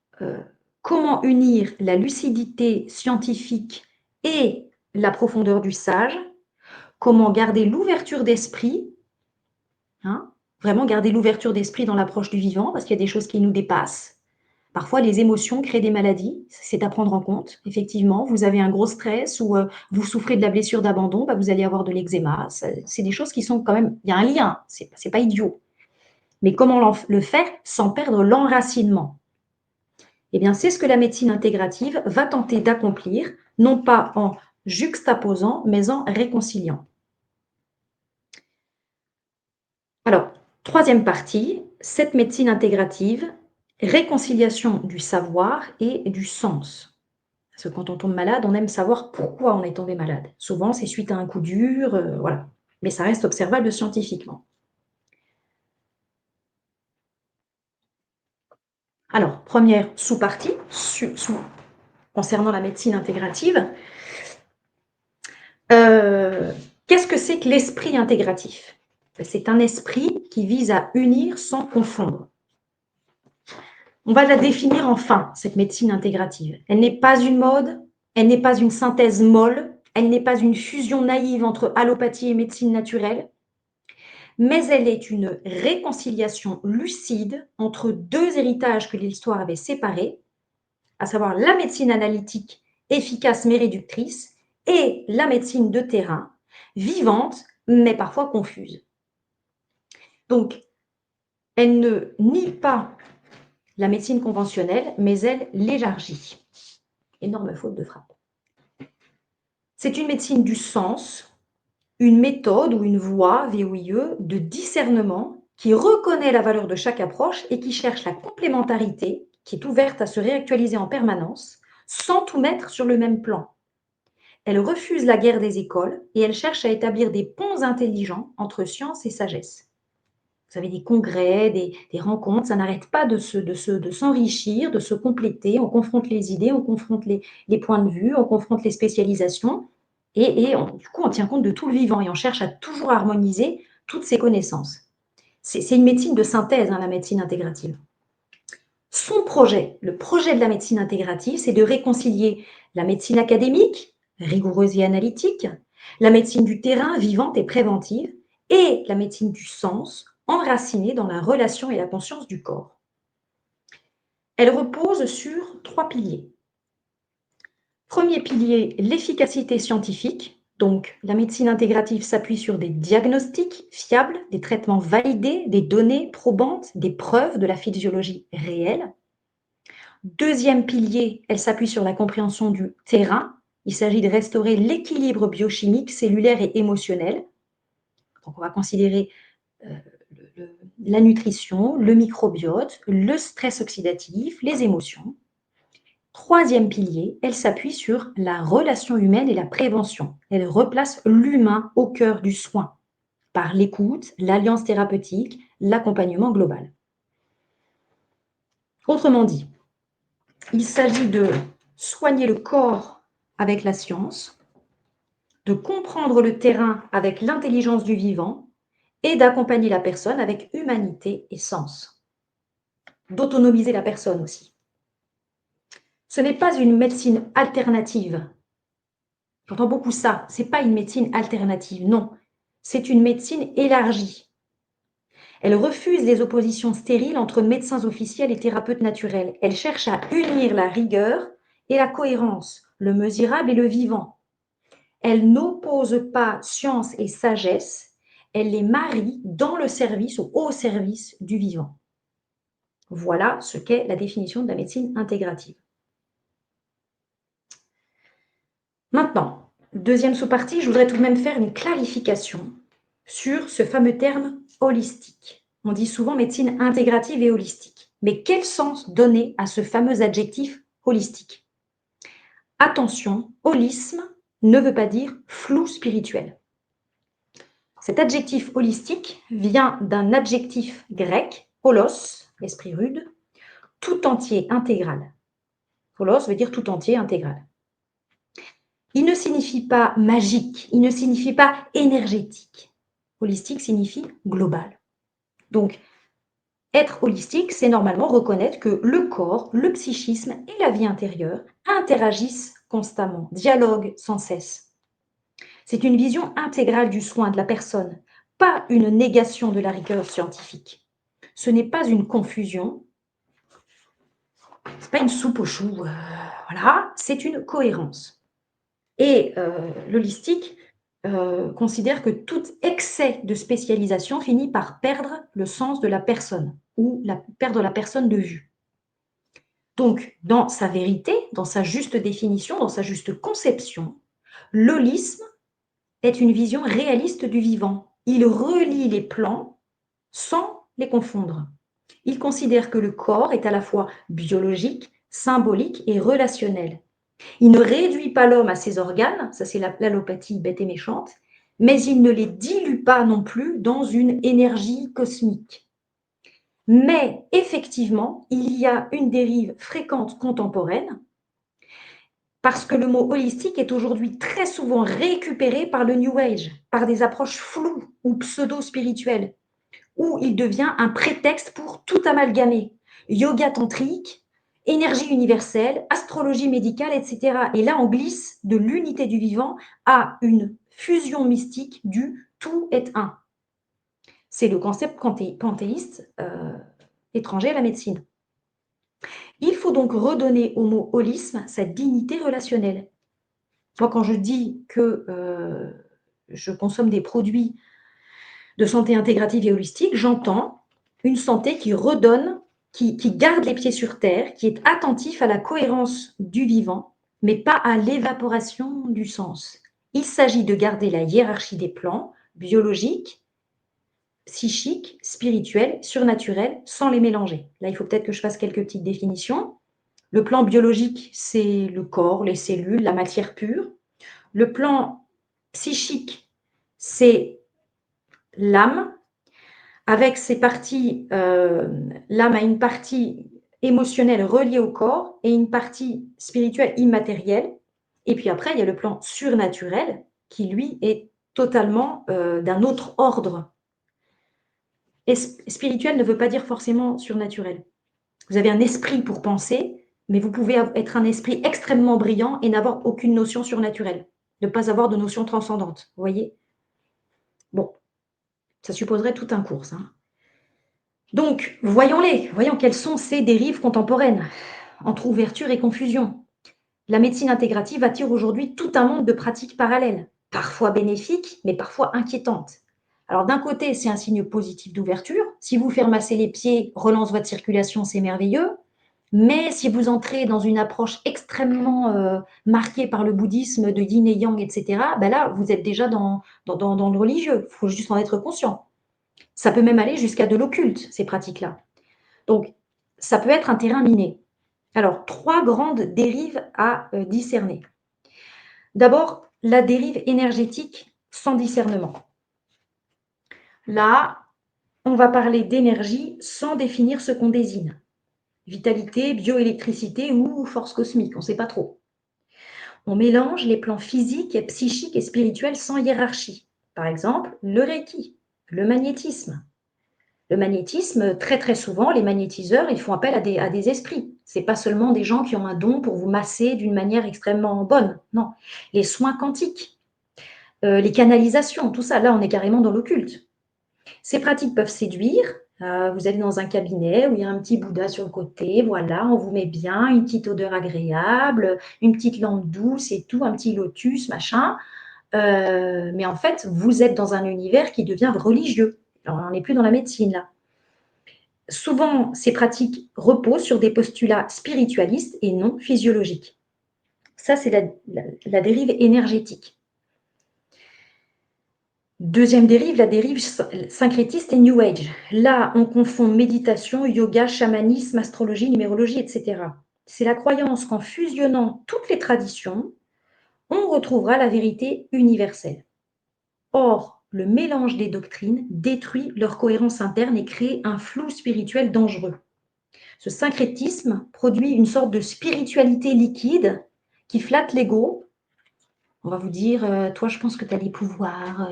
comment unir la lucidité scientifique et la profondeur du sage? Comment garder l'ouverture d'esprit, hein, vraiment garder l'ouverture d'esprit dans l'approche du vivant, parce qu'il y a des choses qui nous dépassent. Parfois, les émotions créent des maladies, c'est à prendre en compte. Effectivement, vous avez un gros stress ou vous souffrez de la blessure d'abandon, bah, vous allez avoir de l'eczéma. C'est des choses qui sont quand même, il y a un lien, c'est pas idiot. Mais comment le faire sans perdre l'enracinement? Eh bien, c'est ce que la médecine intégrative va tenter d'accomplir, non pas en juxtaposant, mais en réconciliant. Alors, troisième partie, cette médecine intégrative, réconciliation du savoir et du sens. Parce que quand on tombe malade, on aime savoir pourquoi on est tombé malade. Souvent, c'est suite à un coup dur, voilà. Mais ça reste observable scientifiquement. Alors, première sous-partie, concernant la médecine intégrative. Qu'est-ce que c'est que l'esprit intégratif? C'est un esprit qui vise à unir sans confondre. On va la définir enfin, cette médecine intégrative. Elle n'est pas une mode, elle n'est pas une synthèse molle, elle n'est pas une fusion naïve entre allopathie et médecine naturelle. mais elle est une réconciliation lucide entre deux héritages que l'histoire avait séparés, à savoir la médecine analytique efficace mais réductrice et la médecine de terrain, vivante mais parfois confuse. Donc, elle ne nie pas la médecine conventionnelle, mais elle l'élargit. Énorme faute de frappe. C'est une médecine du sens, une méthode ou une voie, VOIE, de discernement qui reconnaît la valeur de chaque approche et qui cherche la complémentarité, qui est ouverte à se réactualiser en permanence, sans tout mettre sur le même plan. Elle refuse la guerre des écoles et elle cherche à établir des ponts intelligents entre science et sagesse. Vous avez des congrès, des rencontres, ça n'arrête pas de s'enrichir, de se compléter. On confronte les idées, on confronte les points de vue, on confronte les spécialisations. Du coup, on tient compte de tout le vivant et on cherche à toujours harmoniser toutes ces connaissances. C'est une médecine de synthèse, hein, la médecine intégrative. Son projet, le projet de la médecine intégrative, c'est de réconcilier la médecine académique, rigoureuse et analytique, la médecine du terrain, vivante et préventive, et la médecine du sens, enracinée dans la relation et la conscience du corps. Elle repose sur 3 piliers. Premier pilier, l'efficacité scientifique. Donc, la médecine intégrative s'appuie sur des diagnostics fiables, des traitements validés, des données probantes, des preuves de la physiologie réelle. Deuxième pilier, elle s'appuie sur la compréhension du terrain. Il s'agit de restaurer l'équilibre biochimique, cellulaire et émotionnel. Donc, on va considérer la nutrition, le microbiote, le stress oxydatif, les émotions. Troisième pilier, elle s'appuie sur la relation humaine et la prévention. Elle replace l'humain au cœur du soin par l'écoute, l'alliance thérapeutique, l'accompagnement global. Autrement dit, il s'agit de soigner le corps avec la science, de comprendre le terrain avec l'intelligence du vivant et d'accompagner la personne avec humanité et sens. D'autonomiser la personne aussi. Ce n'est pas une médecine alternative. J'entends beaucoup ça. Ce n'est pas une médecine alternative, non. C'est une médecine élargie. Elle refuse les oppositions stériles entre médecins officiels et thérapeutes naturels. Elle cherche à unir la rigueur et la cohérence, le mesurable et le vivant. Elle n'oppose pas science et sagesse, elle les marie dans le service ou au service du vivant. Voilà ce qu'est la définition de la médecine intégrative. Maintenant, deuxième sous-partie, je voudrais tout de même faire une clarification sur ce fameux terme holistique. On dit souvent médecine intégrative et holistique. Mais quel sens donner à ce fameux adjectif holistique? Attention, holisme ne veut pas dire flou spirituel. Cet adjectif holistique vient d'un adjectif grec, holos, esprit rude, tout entier, intégral. Holos veut dire tout entier, intégral. Il ne signifie pas magique, il ne signifie pas énergétique. Holistique signifie global. Donc, être holistique, c'est normalement reconnaître que le corps, le psychisme et la vie intérieure interagissent constamment, dialoguent sans cesse. C'est une vision intégrale du soin de la personne, pas une négation de la rigueur scientifique. Ce n'est pas une confusion, ce n'est pas une soupe aux choux, voilà, c'est une cohérence. Et l'holistique considère que tout excès de spécialisation finit par perdre le sens de la personne ou perdre la personne de vue. Donc, dans sa vérité, dans sa juste définition, dans sa juste conception, l'holisme est une vision réaliste du vivant. Il relie les plans sans les confondre. Il considère que le corps est à la fois biologique, symbolique et relationnel. Il ne réduit pas l'homme à ses organes, ça c'est l'allopathie bête et méchante, mais il ne les dilue pas non plus dans une énergie cosmique. Mais effectivement, il y a une dérive fréquente contemporaine, parce que le mot holistique est aujourd'hui très souvent récupéré par le New Age, par des approches floues ou pseudo-spirituelles, où il devient un prétexte pour tout amalgamer. Yoga tantrique, énergie universelle, astrologie médicale, etc. Et là, on glisse de l'unité du vivant à une fusion mystique du tout est un. C'est le concept panthéiste étranger à la médecine. Il faut donc redonner au mot holisme sa dignité relationnelle. Moi, quand je dis que je consomme des produits de santé intégrative et holistique, j'entends une santé qui redonne, qui garde les pieds sur terre, qui est attentif à la cohérence du vivant, mais pas à l'évaporation du sens. Il s'agit de garder la hiérarchie des plans biologiques, psychiques, spirituels, surnaturels, sans les mélanger. Là, il faut peut-être que je fasse quelques petites définitions. Le plan biologique, c'est le corps, les cellules, la matière pure. Le plan psychique, c'est l'âme, avec ses parties, l'âme a une partie émotionnelle reliée au corps et une partie spirituelle immatérielle. Et puis après, il y a le plan surnaturel qui, lui, est totalement d'un autre ordre. Et spirituel ne veut pas dire forcément surnaturel. Vous avez un esprit pour penser, mais vous pouvez être un esprit extrêmement brillant et n'avoir aucune notion surnaturelle, ne pas avoir de notion transcendante. Vous voyez? Bon, ça supposerait tout un cours, ça, hein. Donc, voyons-les, voyons quelles sont ces dérives contemporaines, entre ouverture et confusion. La médecine intégrative attire aujourd'hui tout un monde de pratiques parallèles, parfois bénéfiques, mais parfois inquiétantes. Alors d'un côté, c'est un signe positif d'ouverture. Si vous faites masser les pieds, relance votre circulation, c'est merveilleux. Mais si vous entrez dans une approche extrêmement marquée par le bouddhisme de yin et yang, etc., ben là, vous êtes déjà dans le religieux. Il faut juste en être conscient. Ça peut même aller jusqu'à de l'occulte, ces pratiques-là. Donc, ça peut être un terrain miné. Alors, 3 grandes dérives à discerner. D'abord, la dérive énergétique sans discernement. Là, on va parler d'énergie sans définir ce qu'on désigne. Vitalité, bioélectricité ou force cosmique, on ne sait pas trop. On mélange les plans physiques, psychiques et spirituels sans hiérarchie. Par exemple, le Reiki, le magnétisme. Le magnétisme, très très souvent, les magnétiseurs, ils font appel à des esprits. Ce n'est pas seulement des gens qui ont un don pour vous masser d'une manière extrêmement bonne. Non. Les soins quantiques, les canalisations, tout ça, là, on est carrément dans l'occulte. Ces pratiques peuvent séduire. Vous allez dans un cabinet où il y a un petit Bouddha sur le côté, voilà, on vous met bien, une petite odeur agréable, une petite lampe douce et tout, un petit lotus, machin. Mais en fait, vous êtes dans un univers qui devient religieux. Alors, on n'est plus dans la médecine, là. Souvent, ces pratiques reposent sur des postulats spiritualistes et non physiologiques. Ça, c'est la dérive énergétique. Deuxième dérive, la dérive syncrétiste et New Age. Là, on confond méditation, yoga, chamanisme, astrologie, numérologie, etc. C'est la croyance qu'en fusionnant toutes les traditions, on retrouvera la vérité universelle. Or, le mélange des doctrines détruit leur cohérence interne et crée un flou spirituel dangereux. Ce syncrétisme produit une sorte de spiritualité liquide qui flatte l'ego. On va vous dire, toi, je pense que tu as des pouvoirs,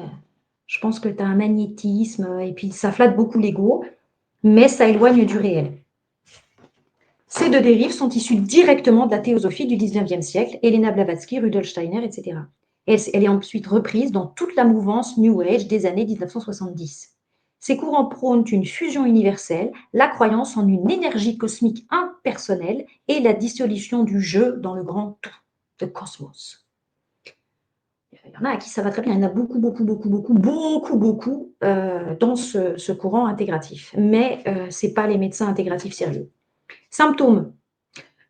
je pense que tu as un magnétisme, et puis ça flatte beaucoup l'ego, mais ça éloigne du réel. Ces deux dérives sont issues directement de la théosophie du XIXe siècle, Elena Blavatsky, Rudolf Steiner, etc. Et elle est ensuite reprise dans toute la mouvance New Age des années 1970. Ces courants prônent une fusion universelle, la croyance en une énergie cosmique impersonnelle et la dissolution du jeu dans le grand tout, le cosmos. Il y en a à qui ça va très bien, il y en a beaucoup, dans ce courant intégratif. Mais ce n'est pas les médecins intégratifs sérieux. Symptômes.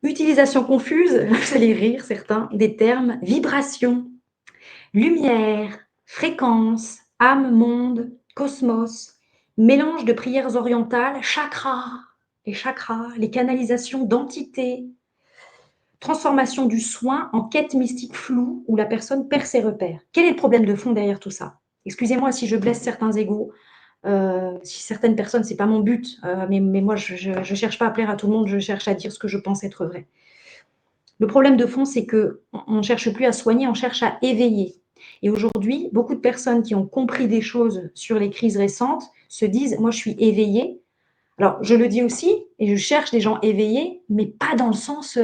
Utilisation confuse, vous allez rire certains, des termes vibration, lumière, fréquence, âme, monde, cosmos, mélange de prières orientales, chakras, les canalisations d'entités, transformation du soin en quête mystique floue où la personne perd ses repères. Quel est le problème de fond derrière tout ça? Excusez-moi si je blesse certains égos, si certaines personnes, c'est pas mon but, mais moi je cherche pas à plaire à tout le monde, je cherche à dire ce que je pense être vrai. Le problème de fond, c'est qu'on ne cherche plus à soigner, on cherche à éveiller. Et aujourd'hui, beaucoup de personnes qui ont compris des choses sur les crises récentes se disent: moi je suis éveillée. Alors je le dis aussi, et je cherche des gens éveillés, mais pas dans le sens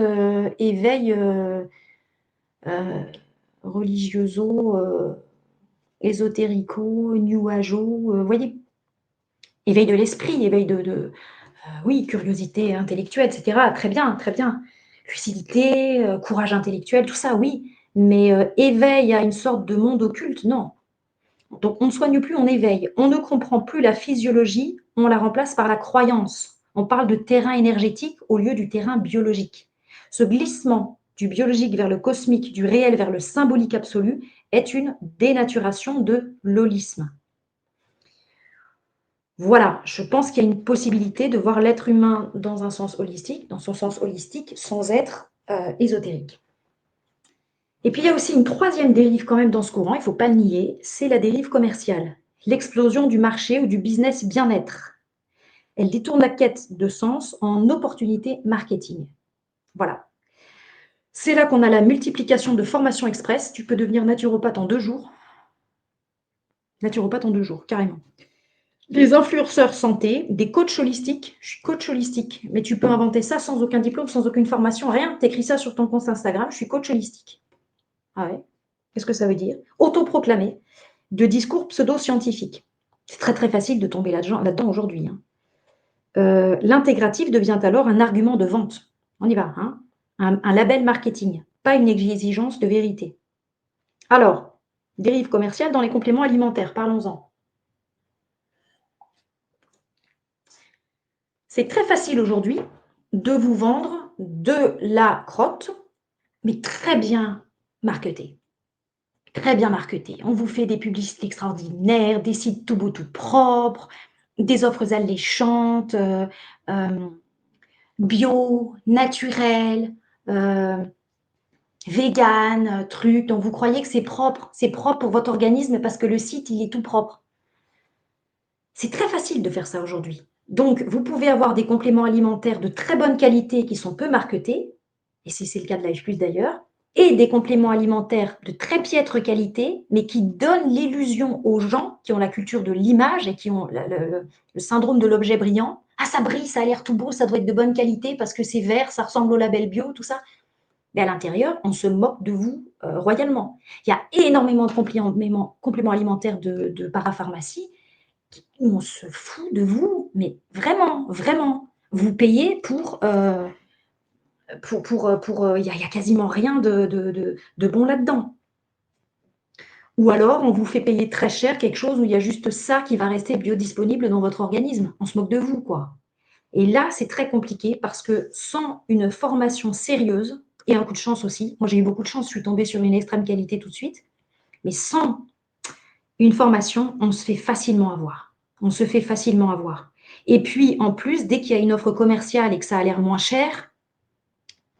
éveil euh, religioso, ésotérico, new ageau, vous voyez, éveil de l'esprit, éveil oui, curiosité intellectuelle, et cetera. Très bien, très bien. Lucidité, courage intellectuel, tout ça, oui. Mais, éveil à une sorte de monde occulte, non. Donc on ne soigne plus, on éveille. On ne comprend plus la physiologie, on la remplace par la croyance. On parle de terrain énergétique au lieu du terrain biologique. Ce glissement du biologique vers le cosmique, du réel vers le symbolique absolu, est une dénaturation de l'holisme. Voilà, je pense qu'il y a une possibilité de voir l'être humain dans un sens holistique, dans son sens holistique, sans être ésotérique. Et puis il y a aussi une troisième dérive quand même dans ce courant, il ne faut pas le nier, c'est la dérive commerciale, l'explosion du marché ou du business bien-être. Elle détourne la quête de sens en opportunité marketing. Voilà. C'est là qu'on a la multiplication de formations express. Tu peux devenir naturopathe en 2 jours. Naturopathe en 2 jours, carrément. Des influenceurs santé, des coachs holistiques. Je suis coach holistique, mais tu peux inventer ça sans aucun diplôme, sans aucune formation, rien. Tu écris ça sur ton compte Instagram, je suis coach holistique. Ah ouais? Qu'est-ce que ça veut dire? Autoproclamé, de discours pseudo-scientifiques. C'est très très facile de tomber là-dedans aujourd'hui, hein. L'intégratif devient alors un argument de vente. On y va, hein? Un label marketing, pas une exigence de vérité. Alors, dérive commerciale dans les compléments alimentaires, parlons-en. C'est très facile aujourd'hui de vous vendre de la crotte, mais très bien marketée. Très bien marketée. On vous fait des publicités extraordinaires, des sites tout beaux, tout propres, des offres alléchantes, bio, naturel, vegan, truc, donc vous croyez que c'est propre pour votre organisme parce que le site, il est tout propre. C'est très facile de faire ça aujourd'hui. Donc, vous pouvez avoir des compléments alimentaires de très bonne qualité qui sont peu marketés, et si c'est le cas de Life Plus d'ailleurs, et des compléments alimentaires de très piètre qualité, mais qui donnent l'illusion aux gens qui ont la culture de l'image et qui ont le syndrome de l'objet brillant. Ah, ça brille, ça a l'air tout beau, ça doit être de bonne qualité parce que c'est vert, ça ressemble au label bio, tout ça. Mais à l'intérieur, on se moque de vous royalement. Il y a énormément de compléments alimentaires de parapharmacie où on se fout de vous, mais vraiment, vraiment. Vous payez il y a quasiment rien de bon là-dedans. Ou alors, on vous fait payer très cher quelque chose où il y a juste ça qui va rester biodisponible dans votre organisme. On se moque de vous, quoi. Et là, c'est très compliqué parce que sans une formation sérieuse, et un coup de chance aussi, moi j'ai eu beaucoup de chance, je suis tombée sur une extrême qualité tout de suite, mais sans une formation, on se fait facilement avoir. On se fait facilement avoir. Et puis, en plus, dès qu'il y a une offre commerciale et que ça a l'air moins cher,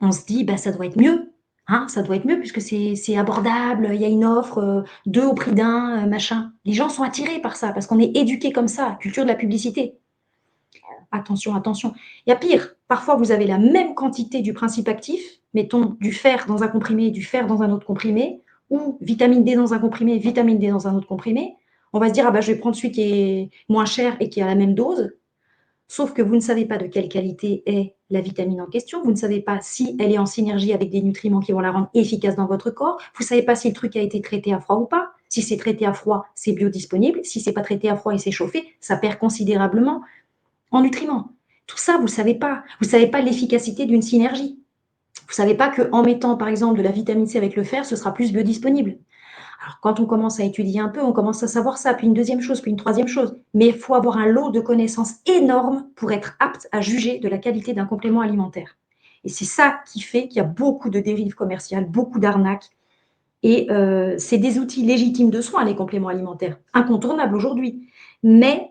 on se dit, bah, ça doit être mieux. Hein, ça doit être mieux puisque c'est abordable, il y a une offre, 2 au prix d'un, machin. Les gens sont attirés par ça parce qu'on est éduqués comme ça, culture de la publicité. Attention, attention. Il y a pire. Parfois, vous avez la même quantité du principe actif, mettons du fer dans un comprimé, du fer dans un autre comprimé, ou vitamine D dans un comprimé, vitamine D dans un autre comprimé. On va se dire, ah bah, je vais prendre celui qui est moins cher et qui a la même dose. Sauf que vous ne savez pas de quelle qualité est la vitamine en question. Vous ne savez pas si elle est en synergie avec des nutriments qui vont la rendre efficace dans votre corps. Vous ne savez pas si le truc a été traité à froid ou pas. Si c'est traité à froid, c'est biodisponible. Si c'est pas traité à froid et c'est chauffé, ça perd considérablement en nutriments. Tout ça, vous ne savez pas. Vous ne savez pas l'efficacité d'une synergie. Vous ne savez pas qu'en mettant, par exemple, de la vitamine C avec le fer, ce sera plus biodisponible. Alors, quand on commence à étudier un peu, on commence à savoir ça, puis une deuxième chose, puis une troisième chose. Mais il faut avoir un lot de connaissances énorme pour être apte à juger de la qualité d'un complément alimentaire. Et c'est ça qui fait qu'il y a beaucoup de dérives commerciales, beaucoup d'arnaques. Et c'est des outils légitimes de soins, les compléments alimentaires, incontournables aujourd'hui. Mais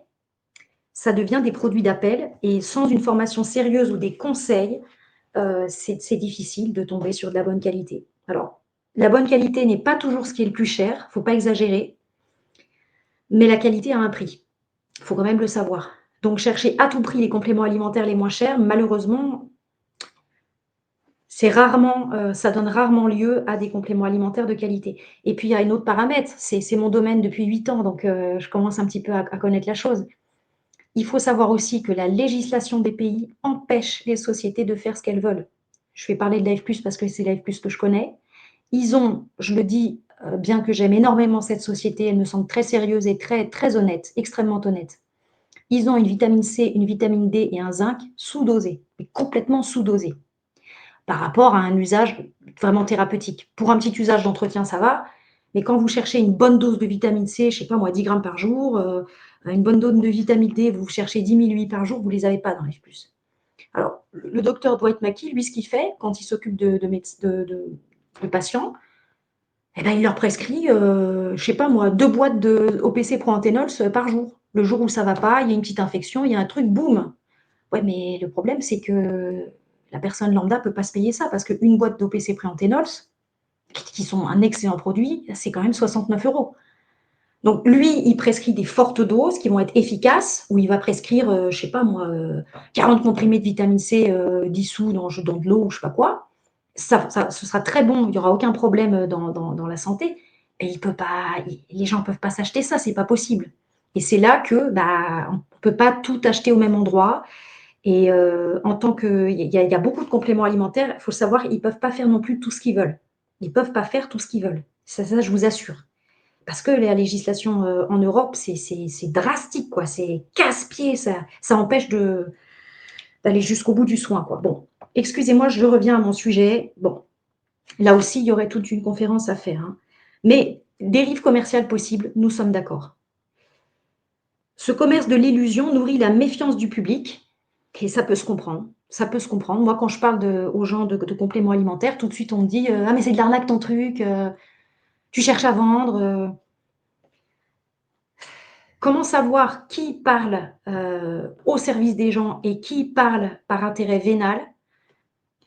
ça devient des produits d'appel et sans une formation sérieuse ou des conseils, c'est difficile de tomber sur de la bonne qualité. Alors, la bonne qualité n'est pas toujours ce qui est le plus cher, il ne faut pas exagérer, mais la qualité a un prix. Il faut quand même le savoir. Donc, chercher à tout prix les compléments alimentaires les moins chers, malheureusement, ça donne rarement lieu à des compléments alimentaires de qualité. Et puis, il y a un autre paramètre, c'est mon domaine depuis 8 ans, donc je commence un petit peu à connaître la chose. Il faut savoir aussi que la législation des pays empêche les sociétés de faire ce qu'elles veulent. Je vais parler de Life Plus parce que c'est Life Plus que je connais. Ils ont, je le dis, bien que j'aime énormément cette société, elle me semble très sérieuse et très, très honnête, extrêmement honnête. ils ont une vitamine C, une vitamine D et un zinc sous-dosés, mais complètement sous-dosés, par rapport à un usage vraiment thérapeutique. Pour un petit usage d'entretien, ça va, mais quand vous cherchez une bonne dose de vitamine C, je sais pas moi, 10 grammes par jour, une bonne dose de vitamine D, vous cherchez 10 000 par jour, vous les avez pas dans les F+. Alors, le docteur Dwight Mackey, lui, ce qu'il fait quand il s'occupe de patients, eh ben, il leur prescrit, je sais pas moi, 2 boîtes de OPC Proanthenols par jour. Le jour où ça va pas, il y a une petite infection, il y a un truc, boum. Ouais, mais le problème, c'est que la personne lambda peut pas se payer ça parce qu'une boîte d'OPC Proanthenols, qui sont un excellent produit, c'est quand même 69 euros. Donc lui, il prescrit des fortes doses qui vont être efficaces, où il va prescrire, je sais pas moi, 40 comprimés de vitamine C dissous dans de l'eau ou je sais pas quoi. Ce sera très bon, il n'y aura aucun problème dans la santé. Mais les gens ne peuvent pas s'acheter ça, c'est pas possible. Et c'est là que on ne peut pas tout acheter au même endroit. Et en tant que, il y a beaucoup de compléments alimentaires, il faut savoir, ils ne peuvent pas faire non plus tout ce qu'ils veulent. Ils ne peuvent pas faire tout ce qu'ils veulent. Ça, je vous assure. Parce que la législation en Europe, c'est drastique, quoi. C'est casse-pied, ça empêche d'aller jusqu'au bout du soin, quoi. Bon, excusez-moi, je reviens à mon sujet. Bon, là aussi, il y aurait toute une conférence à faire, hein. Mais dérive commerciale possible, nous sommes d'accord. Ce commerce de l'illusion nourrit la méfiance du public, et ça peut se comprendre. Ça peut se comprendre. Moi, quand je parle aux gens de compléments alimentaires, tout de suite, on me dit ah, mais c'est de l'arnaque ton truc, tu cherches à vendre. Comment savoir qui parle au service des gens et qui parle par intérêt vénal?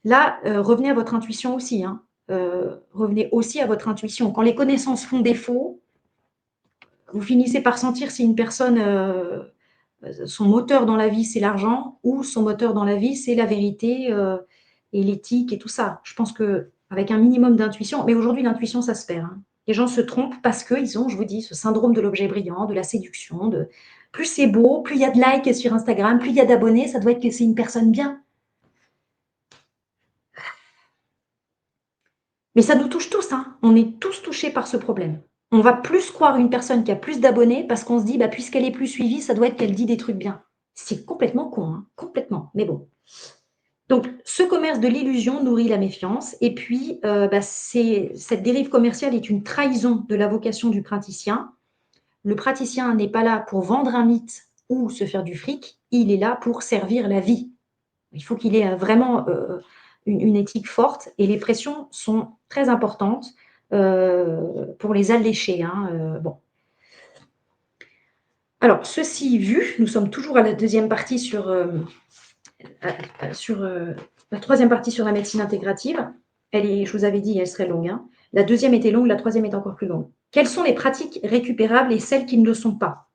Là, revenez à votre intuition aussi, hein. Revenez aussi à votre intuition. Quand les connaissances font défaut, vous finissez par sentir si une personne, son moteur dans la vie, c'est l'argent ou son moteur dans la vie, c'est la vérité et l'éthique et tout ça. Je pense qu'avec un minimum d'intuition, mais aujourd'hui, l'intuition, ça se perd, hein. Les gens se trompent parce qu'ils ont, je vous dis, ce syndrome de l'objet brillant, de la séduction, plus c'est beau, plus il y a de likes sur Instagram, plus il y a d'abonnés, ça doit être que c'est une personne bien. Mais ça nous touche tous, hein. On est tous touchés par ce problème. On va plus croire une personne qui a plus d'abonnés parce qu'on se dit, bah, puisqu'elle est plus suivie, ça doit être qu'elle dit des trucs bien. C'est complètement con, hein, complètement. Mais bon. Donc, ce commerce de l'illusion nourrit la méfiance. Et puis, cette dérive commerciale est une trahison de la vocation du praticien. Le praticien n'est pas là pour vendre un mythe ou se faire du fric. Il est là pour servir la vie. Il faut qu'il ait vraiment une éthique forte. Et les pressions sont très importantes pour les allécher, hein, bon. Alors, ceci vu, nous sommes toujours à la deuxième partie sur la troisième partie sur la médecine intégrative. Je vous avais dit, elle serait longue, hein. La deuxième était longue, la troisième est encore plus longue. Quelles sont les pratiques récupérables et celles qui ne le sont pas?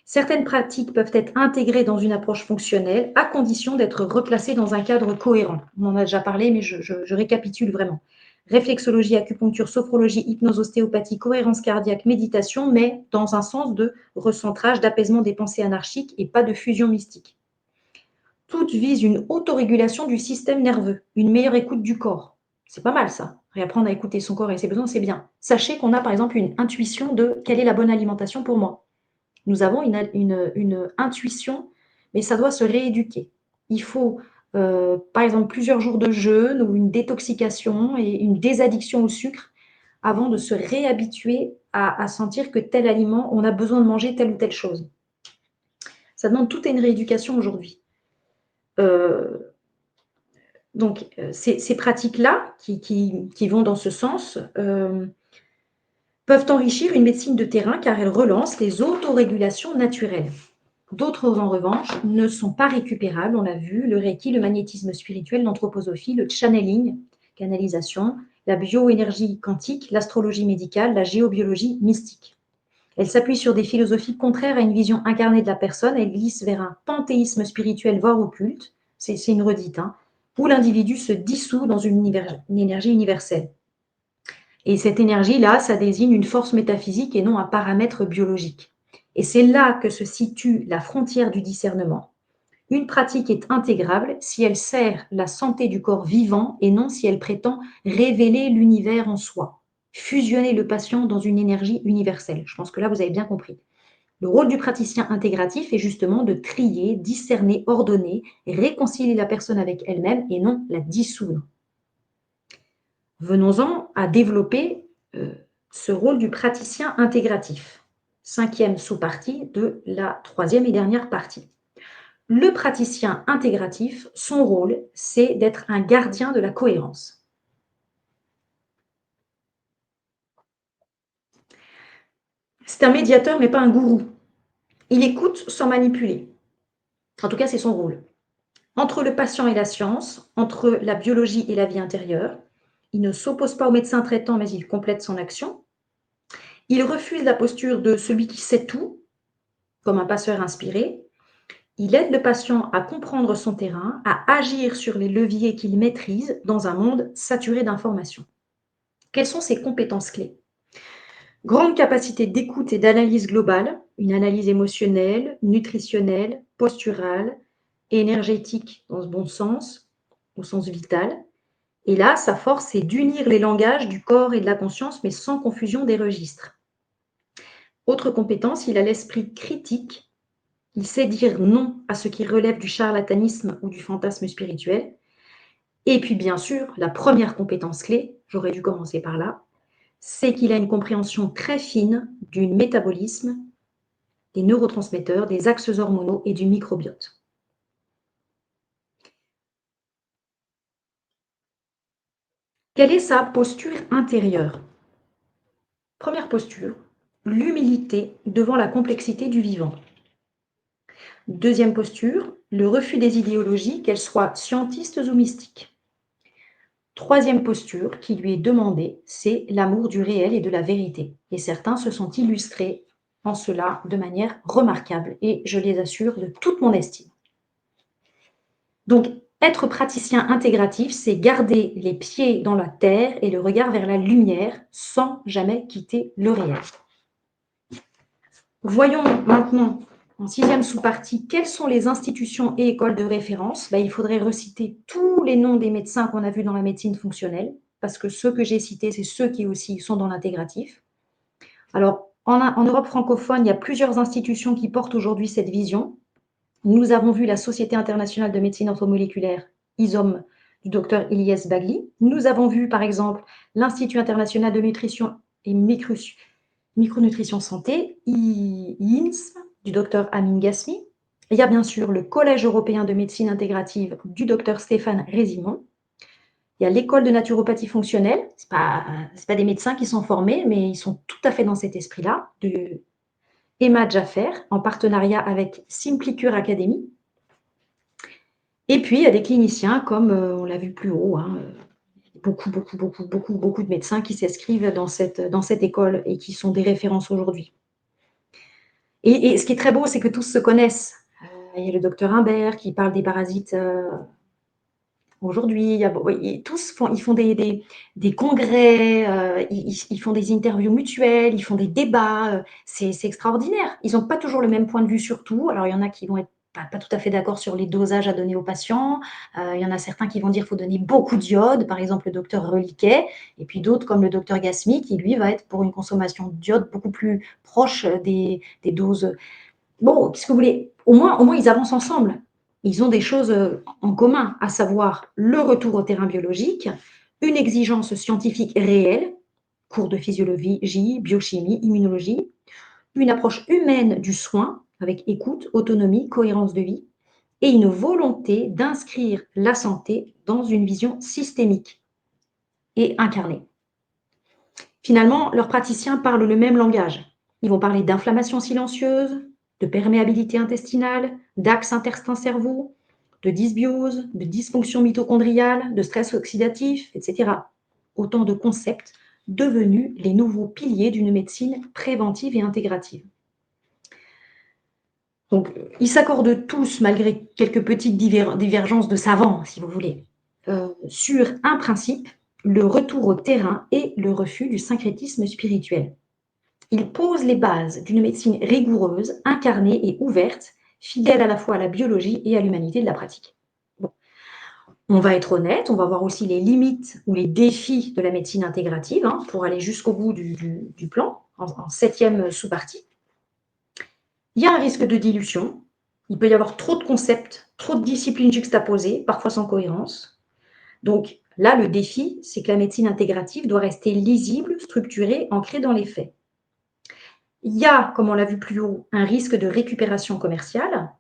Certaines pratiques peuvent être intégrées dans une approche fonctionnelle à condition d'être replacées dans un cadre cohérent. On en a déjà parlé, mais je récapitule vraiment. Réflexologie, acupuncture, sophrologie, hypnose, ostéopathie, cohérence cardiaque, méditation, mais dans un sens de recentrage, d'apaisement des pensées anarchiques et pas de fusion mystique. Toutes visent une autorégulation du système nerveux, une meilleure écoute du corps. C'est pas mal ça. Réapprendre à écouter son corps et ses besoins, c'est bien. Sachez qu'on a par exemple une intuition de quelle est la bonne alimentation pour moi. Nous avons une intuition, mais ça doit se rééduquer. Il faut, par exemple, plusieurs jours de jeûne ou une détoxication et une désaddiction au sucre avant de se réhabituer à sentir que tel aliment, on a besoin de manger telle ou telle chose. Ça demande toute une rééducation aujourd'hui. Donc, ces pratiques-là, qui vont dans ce sens, peuvent enrichir une médecine de terrain car elles relancent les autorégulations naturelles. D'autres, en revanche, ne sont pas récupérables, on l'a vu, le reiki, le magnétisme spirituel, l'anthroposophie, le channeling, canalisation, la bioénergie quantique, l'astrologie médicale, la géobiologie mystique. Elles s'appuient sur des philosophies contraires à une vision incarnée de la personne, elles glissent vers un panthéisme spirituel, voire occulte, c'est une redite, hein, où l'individu se dissout dans une énergie universelle. Et cette énergie-là, ça désigne une force métaphysique et non un paramètre biologique. Et c'est là que se situe la frontière du discernement. Une pratique est intégrable si elle sert la santé du corps vivant et non si elle prétend révéler l'univers en soi, fusionner le patient dans une énergie universelle. Je pense que là, vous avez bien compris. Le rôle du praticien intégratif est justement de trier, discerner, ordonner, réconcilier la personne avec elle-même et non la dissoudre. Venons-en à développer ce rôle du praticien intégratif. 5e sous-partie de la 3e et dernière partie. Le praticien intégratif, son rôle, c'est d'être un gardien de la cohérence. C'est un médiateur, mais pas un gourou. Il écoute sans manipuler. En tout cas, c'est son rôle. Entre le patient et la science, entre la biologie et la vie intérieure, il ne s'oppose pas au médecin traitant, mais il complète son action. Il refuse la posture de celui qui sait tout, comme un passeur inspiré. Il aide le patient à comprendre son terrain, à agir sur les leviers qu'il maîtrise dans un monde saturé d'informations. Quelles sont ses compétences clés? Grande capacité d'écoute et d'analyse globale, une analyse émotionnelle, nutritionnelle, posturale, énergétique dans ce bon sens, au sens vital. Et là, sa force, c'est d'unir les langages du corps et de la conscience, mais sans confusion des registres. Autre compétence, il a l'esprit critique. Il sait dire non à ce qui relève du charlatanisme ou du fantasme spirituel. Et puis, bien sûr, la première compétence clé, j'aurais dû commencer par là, c'est qu'il a une compréhension très fine du métabolisme, des neurotransmetteurs, des axes hormonaux et du microbiote. Quelle est sa posture intérieure? Première posture, l'humilité devant la complexité du vivant. Deuxième posture, le refus des idéologies, qu'elles soient scientistes ou mystiques. Troisième posture qui lui est demandée, c'est l'amour du réel et de la vérité. Et certains se sont illustrés en cela de manière remarquable et je les assure de toute mon estime. Donc, être praticien intégratif, c'est garder les pieds dans la terre et le regard vers la lumière sans jamais quitter le réel. Voyons maintenant, en 6e sous-partie, quelles sont les institutions et écoles de référence. Il faudrait reciter tous les noms des médecins qu'on a vus dans la médecine fonctionnelle, parce que ceux que j'ai cités, c'est ceux qui aussi sont dans l'intégratif. Alors, en Europe francophone, il y a plusieurs institutions qui portent aujourd'hui cette vision. Nous avons vu la Société internationale de médecine orthomoléculaire, ISOM, du docteur Ilyes Bagli. Nous avons vu, par exemple, l'Institut international de nutrition et micronutrition santé, INSM, du docteur Amin Gasmi. Il y a bien sûr le Collège européen de médecine intégrative du docteur Stéphane Résimon. Il y a l'école de naturopathie fonctionnelle. Ce n'est pas des médecins qui sont formés, mais ils sont tout à fait dans cet esprit-là, de Emma Jaffer, en partenariat avec Simplicure Academy. Et puis, il y a des cliniciens, comme on l'a vu plus haut, beaucoup de médecins qui s'inscrivent dans cette école et qui sont des références aujourd'hui. Et ce qui est très beau, c'est que tous se connaissent. Il y a le docteur Imbert qui parle des parasites aujourd'hui. Tous font des congrès, ils font des interviews mutuelles, ils font des débats. C'est extraordinaire. Ils n'ont pas toujours le même point de vue sur tout. Alors, il y en a qui vont être pas tout à fait d'accord sur les dosages à donner aux patients. Il y en a certains qui vont dire qu'il faut donner beaucoup d'iode, par exemple le docteur Reliquet, et puis d'autres comme le docteur Gasmi, qui lui va être pour une consommation d'iode beaucoup plus proche des doses. Bon, qu'est-ce que vous voulez? Au moins, ils avancent ensemble. Ils ont des choses en commun, à savoir le retour au terrain biologique, une exigence scientifique réelle, cours de physiologie, biochimie, immunologie, une approche humaine du soin, avec écoute, autonomie, cohérence de vie, et une volonté d'inscrire la santé dans une vision systémique et incarnée. Finalement, leurs praticiens parlent le même langage. Ils vont parler d'inflammation silencieuse, de perméabilité intestinale, d'axe intestin-cerveau, de dysbiose, de dysfonction mitochondriale, de stress oxydatif, etc. Autant de concepts devenus les nouveaux piliers d'une médecine préventive et intégrative. Donc, ils s'accordent tous, malgré quelques petites divergences de savants, si vous voulez, sur un principe, le retour au terrain et le refus du syncrétisme spirituel. Ils posent les bases d'une médecine rigoureuse, incarnée et ouverte, fidèle à la fois à la biologie et à l'humanité de la pratique. Bon. On va être honnête, on va voir aussi les limites ou les défis de la médecine intégrative pour aller jusqu'au bout du plan, en 7e sous-partie. Il y a un risque de dilution. Il peut y avoir trop de concepts, trop de disciplines juxtaposées, parfois sans cohérence. Donc là, le défi, c'est que la médecine intégrative doit rester lisible, structurée, ancrée dans les faits. Il y a, comme on l'a vu plus haut, un risque de récupération commerciale,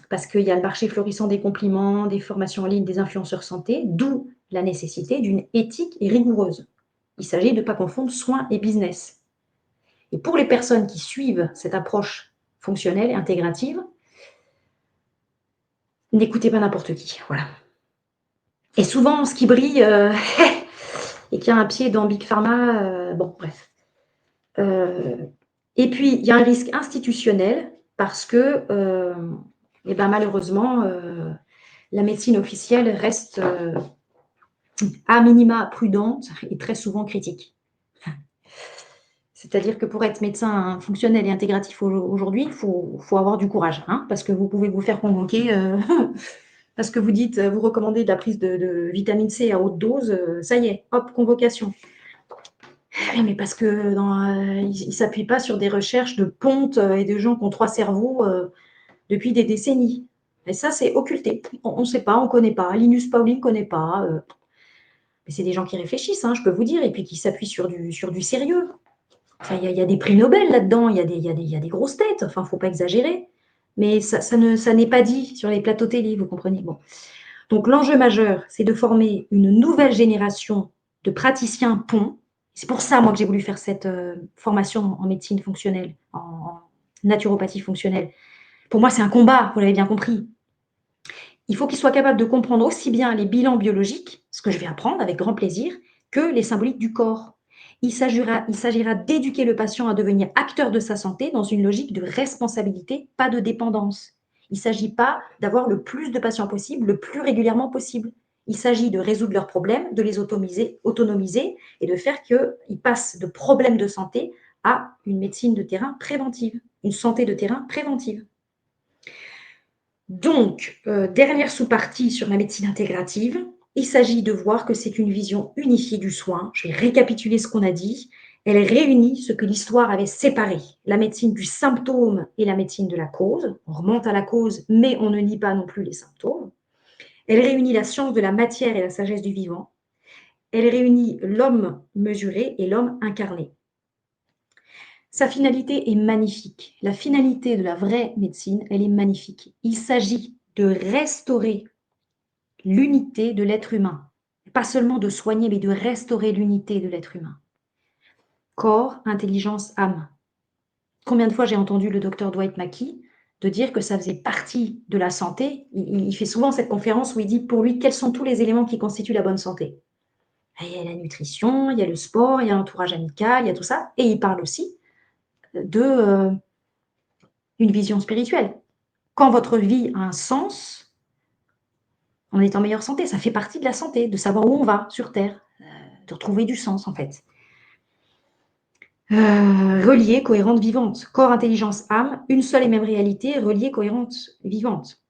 parce qu'il y a le marché florissant des compliments, des formations en ligne, des influenceurs santé, d'où la nécessité d'une éthique et rigoureuse. Il s'agit de ne pas confondre soins et business. Et pour les personnes qui suivent cette approche fonctionnelle et intégrative, n'écoutez pas n'importe qui. Voilà. Et souvent, ce qui brille et qui a un pied dans Big Pharma, bon, bref. Et puis, il y a un risque institutionnel parce que, eh ben, malheureusement, la médecine officielle reste à minima prudente et très souvent critique. C'est-à-dire que pour être médecin fonctionnel et intégratif aujourd'hui, il faut avoir du courage, hein, parce que vous pouvez vous faire convoquer parce que vous dites, vous recommandez de la prise de vitamine C à haute dose, ça y est, hop, convocation. Oui, mais parce que il ne s'appuie pas sur des recherches de pontes et de gens qui ont 3 cerveaux depuis des décennies. Et ça, c'est occulté. On ne sait pas, on ne connaît pas. Linus Pauling ne connaît pas. Mais c'est des gens qui réfléchissent, hein, je peux vous dire, et puis qui s'appuient sur du sérieux. Il y a des prix Nobel là-dedans, il y a des grosses têtes, enfin, il ne faut pas exagérer. Mais ça n'est pas dit sur les plateaux télé, vous comprenez. Bon. Donc l'enjeu majeur, c'est de former une nouvelle génération de praticiens ponts. C'est pour ça, moi, que j'ai voulu faire cette formation en médecine fonctionnelle, en naturopathie fonctionnelle. Pour moi, c'est un combat, vous l'avez bien compris. Il faut qu'ils soient capables de comprendre aussi bien les bilans biologiques, ce que je vais apprendre avec grand plaisir, que les symboliques du corps. Il s'agira d'éduquer le patient à devenir acteur de sa santé dans une logique de responsabilité, pas de dépendance. Il ne s'agit pas d'avoir le plus de patients possible, le plus régulièrement possible. Il s'agit de résoudre leurs problèmes, de les autonomiser et de faire qu'ils passent de problèmes de santé à une médecine de terrain préventive, une santé de terrain préventive. Donc, dernière sous-partie sur la médecine intégrative, il s'agit de voir que c'est une vision unifiée du soin. Je vais récapituler ce qu'on a dit. Elle réunit ce que l'histoire avait séparé, la médecine du symptôme et la médecine de la cause. On remonte à la cause, mais on ne nie pas non plus les symptômes. Elle réunit la science de la matière et la sagesse du vivant. Elle réunit l'homme mesuré et l'homme incarné. Sa finalité est magnifique. La finalité de la vraie médecine, elle est magnifique. Il s'agit de restaurer l'unité de l'être humain. Pas seulement de soigner, mais de restaurer l'unité de l'être humain. Corps, intelligence, âme. Combien de fois j'ai entendu le docteur Dwight Mackey de dire que ça faisait partie de la santé. Il fait souvent cette conférence où il dit pour lui quels sont tous les éléments qui constituent la bonne santé. Il y a la nutrition, il y a le sport, il y a l'entourage amical, il y a tout ça. Et il parle aussi de une vision spirituelle. Quand votre vie a un sens, on est en meilleure santé. Ça fait partie de la santé, de savoir où on va sur Terre, de retrouver du sens en fait. Reliée, cohérente, vivante. Corps, intelligence, âme, une seule et même réalité, reliée, cohérente, vivante.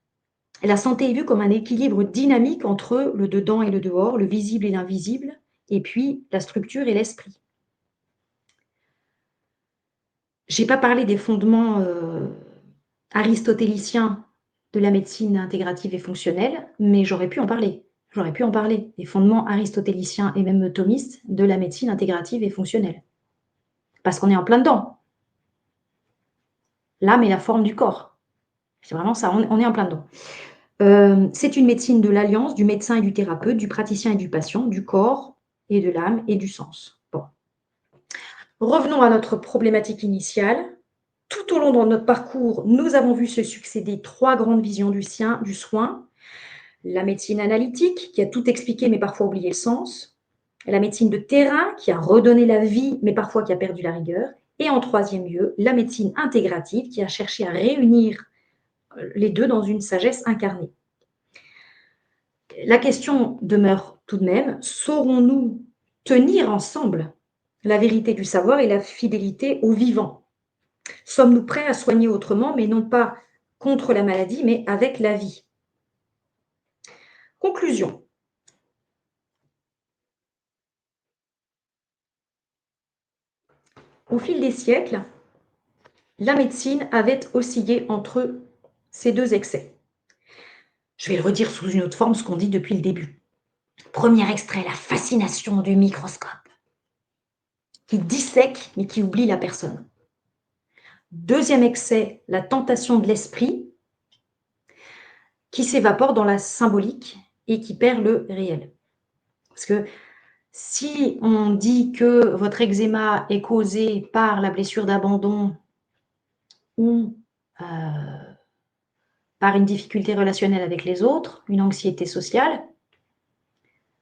Et la santé est vue comme un équilibre dynamique entre le dedans et le dehors, le visible et l'invisible, et puis la structure et l'esprit. Je n'ai pas parlé des fondements aristotéliciens de la médecine intégrative et fonctionnelle, mais j'aurais pu en parler. J'aurais pu en parler, des fondements aristotéliciens et même thomistes de la médecine intégrative et fonctionnelle. Parce qu'on est en plein dedans. L'âme et la forme du corps. C'est vraiment ça, on est en plein dedans. C'est une médecine de l'alliance du médecin et du thérapeute, du praticien et du patient, du corps et de l'âme et du sens. Bon. Revenons à notre problématique initiale. Tout au long de notre parcours, nous avons vu se succéder 3 grandes visions du soin. La médecine analytique, qui a tout expliqué mais parfois oublié le sens. La médecine de terrain, qui a redonné la vie mais parfois qui a perdu la rigueur. Et en troisième lieu, la médecine intégrative, qui a cherché à réunir les deux dans une sagesse incarnée. La question demeure tout de même, saurons-nous tenir ensemble la vérité du savoir et la fidélité au vivant? Sommes-nous prêts à soigner autrement, mais non pas contre la maladie, mais avec la vie? Conclusion. Au fil des siècles, la médecine avait oscillé entre ces deux excès. Je vais le redire sous une autre forme, ce qu'on dit depuis le début. Premier extrait, la fascination du microscope, qui dissèque mais qui oublie la personne. Deuxième excès, la tentation de l'esprit, qui s'évapore dans la symbolique et qui perd le réel. Parce que si on dit que votre eczéma est causé par la blessure d'abandon ou par une difficulté relationnelle avec les autres, une anxiété sociale,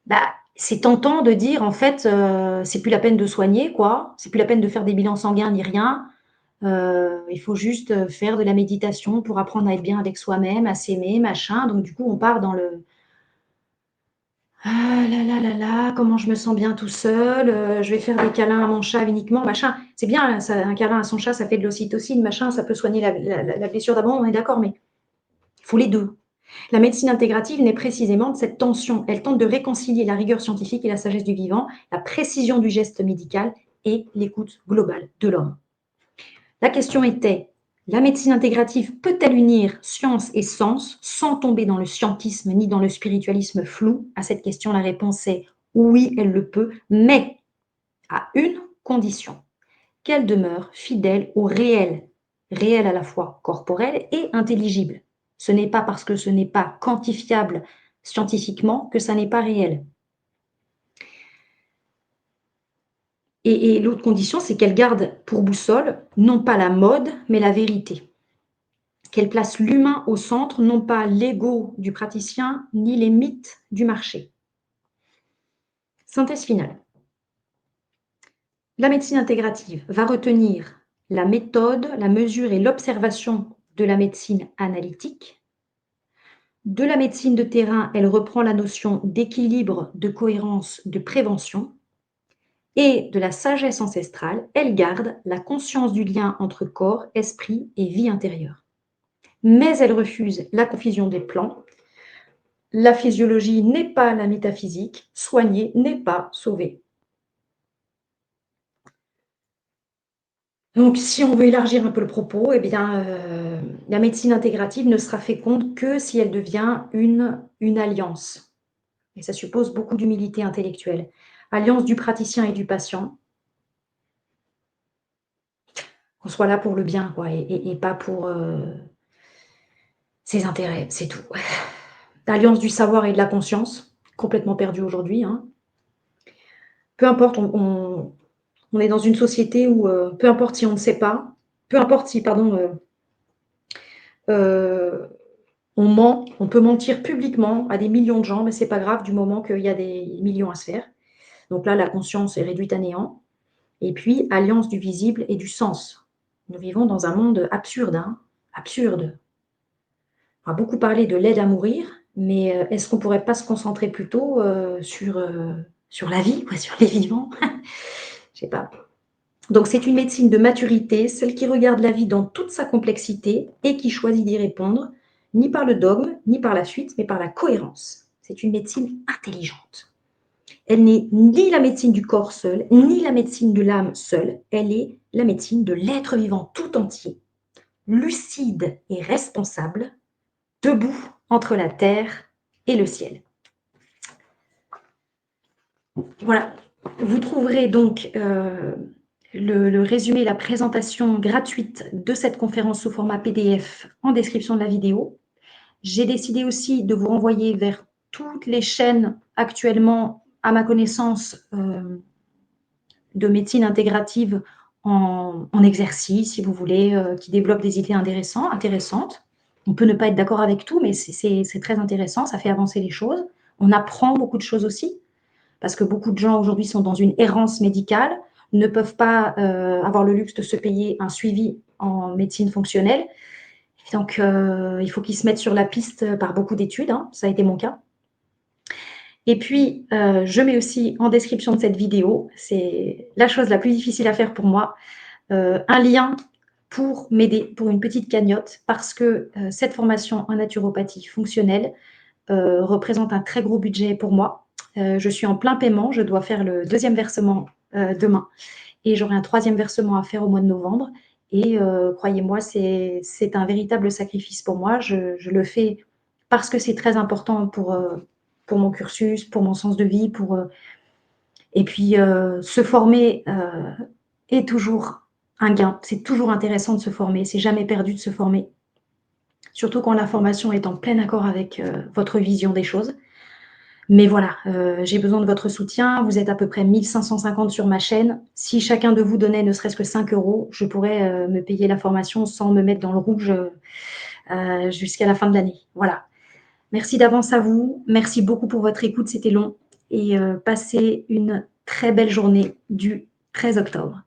bah, c'est tentant de dire en fait, c'est plus la peine de soigner quoi, c'est plus la peine de faire des bilans sanguins ni rien. Il faut juste faire de la méditation pour apprendre à être bien avec soi-même, à s'aimer, machin. Donc du coup, on part dans le «Ah là là là là, comment je me sens bien tout seul, je vais faire des câlins à mon chat uniquement, machin». C'est bien ça, un câlin à son chat, ça fait de l'ocytocine, machin, ça peut soigner la blessure d'abandon, on est d'accord, mais il faut les 2. La médecine intégrative naît précisément de cette tension. Elle tente de réconcilier la rigueur scientifique et la sagesse du vivant, la précision du geste médical et l'écoute globale de l'homme. La question était, la médecine intégrative peut-elle unir science et sens sans tomber dans le scientisme ni dans le spiritualisme flou? À cette question, la réponse est oui, elle le peut, mais à une condition, qu'elle demeure fidèle au réel, réel à la fois corporel et intelligible. Ce n'est pas parce que ce n'est pas quantifiable scientifiquement que ça n'est pas réel. Et l'autre condition, c'est qu'elle garde pour boussole non pas la mode, mais la vérité. Qu'elle place l'humain au centre, non pas l'ego du praticien, ni les mythes du marché. Synthèse finale. La médecine intégrative va retenir la méthode, la mesure et l'observation de la médecine analytique. De la médecine de terrain, elle reprend la notion d'équilibre, de cohérence, de prévention. Et de la sagesse ancestrale, elle garde la conscience du lien entre corps, esprit et vie intérieure. Mais elle refuse la confusion des plans. La physiologie n'est pas la métaphysique, soigner n'est pas sauver. Donc si on veut élargir un peu le propos, eh bien, la médecine intégrative ne sera féconde que si elle devient une alliance. Et ça suppose beaucoup d'humilité intellectuelle. Alliance du praticien et du patient. Qu'on soit là pour le bien, quoi, et pas pour ses intérêts, c'est tout. L'alliance du savoir et de la conscience, complètement perdue aujourd'hui, hein. Peu importe, on est dans une société où, peu importe si on ne sait pas, peu importe si, pardon, on ment, on peut mentir publiquement à des millions de gens, mais c'est pas grave du moment qu'il y a des millions à se faire. Donc là, la conscience est réduite à néant. Et puis, alliance du visible et du sens. Nous vivons dans un monde absurde, hein, absurde. On a beaucoup parlé de l'aide à mourir, mais est-ce qu'on ne pourrait pas se concentrer plutôt sur la vie, quoi, sur les vivants? Je sais pas. Donc c'est une médecine de maturité, celle qui regarde la vie dans toute sa complexité et qui choisit d'y répondre, ni par le dogme, ni par la fuite, mais par la cohérence. C'est une médecine intelligente. Elle n'est ni la médecine du corps seul, ni la médecine de l'âme seule. Elle est la médecine de l'être vivant tout entier, lucide et responsable, debout entre la terre et le ciel. Voilà, vous trouverez donc le résumé, la présentation gratuite de cette conférence sous format PDF en description de la vidéo. J'ai décidé aussi de vous renvoyer vers toutes les chaînes actuellement, à ma connaissance, de médecine intégrative en exercice, si vous voulez, qui développent des idées intéressantes. On peut ne pas être d'accord avec tout, mais c'est très intéressant, ça fait avancer les choses. On apprend beaucoup de choses aussi, parce que beaucoup de gens aujourd'hui sont dans une errance médicale, ne peuvent pas avoir le luxe de se payer un suivi en médecine fonctionnelle. Donc, il faut qu'ils se mettent sur la piste par beaucoup d'études, hein, ça a été mon cas. Et puis, je mets aussi en description de cette vidéo, c'est la chose la plus difficile à faire pour moi, un lien pour m'aider, pour une petite cagnotte, parce que cette formation en naturopathie fonctionnelle représente un très gros budget pour moi. Je suis en plein paiement, je dois faire le 2e versement demain et j'aurai un 3e versement à faire au mois de novembre. et croyez-moi, c'est un véritable sacrifice pour moi. Je le fais parce que c'est très important pour mon cursus, pour mon sens de vie, et puis, se former, est toujours un gain. C'est toujours intéressant de se former, c'est jamais perdu de se former, surtout quand la formation est en plein accord avec, votre vision des choses. Mais voilà, j'ai besoin de votre soutien. Vous êtes à peu près 1 550 sur ma chaîne. Si chacun de vous donnait ne serait-ce que 5 euros, je pourrais, me payer la formation sans me mettre dans le rouge, jusqu'à la fin de l'année. Voilà. Merci d'avance à vous. Merci beaucoup pour votre écoute, c'était long, et passez une très belle journée du 13 octobre.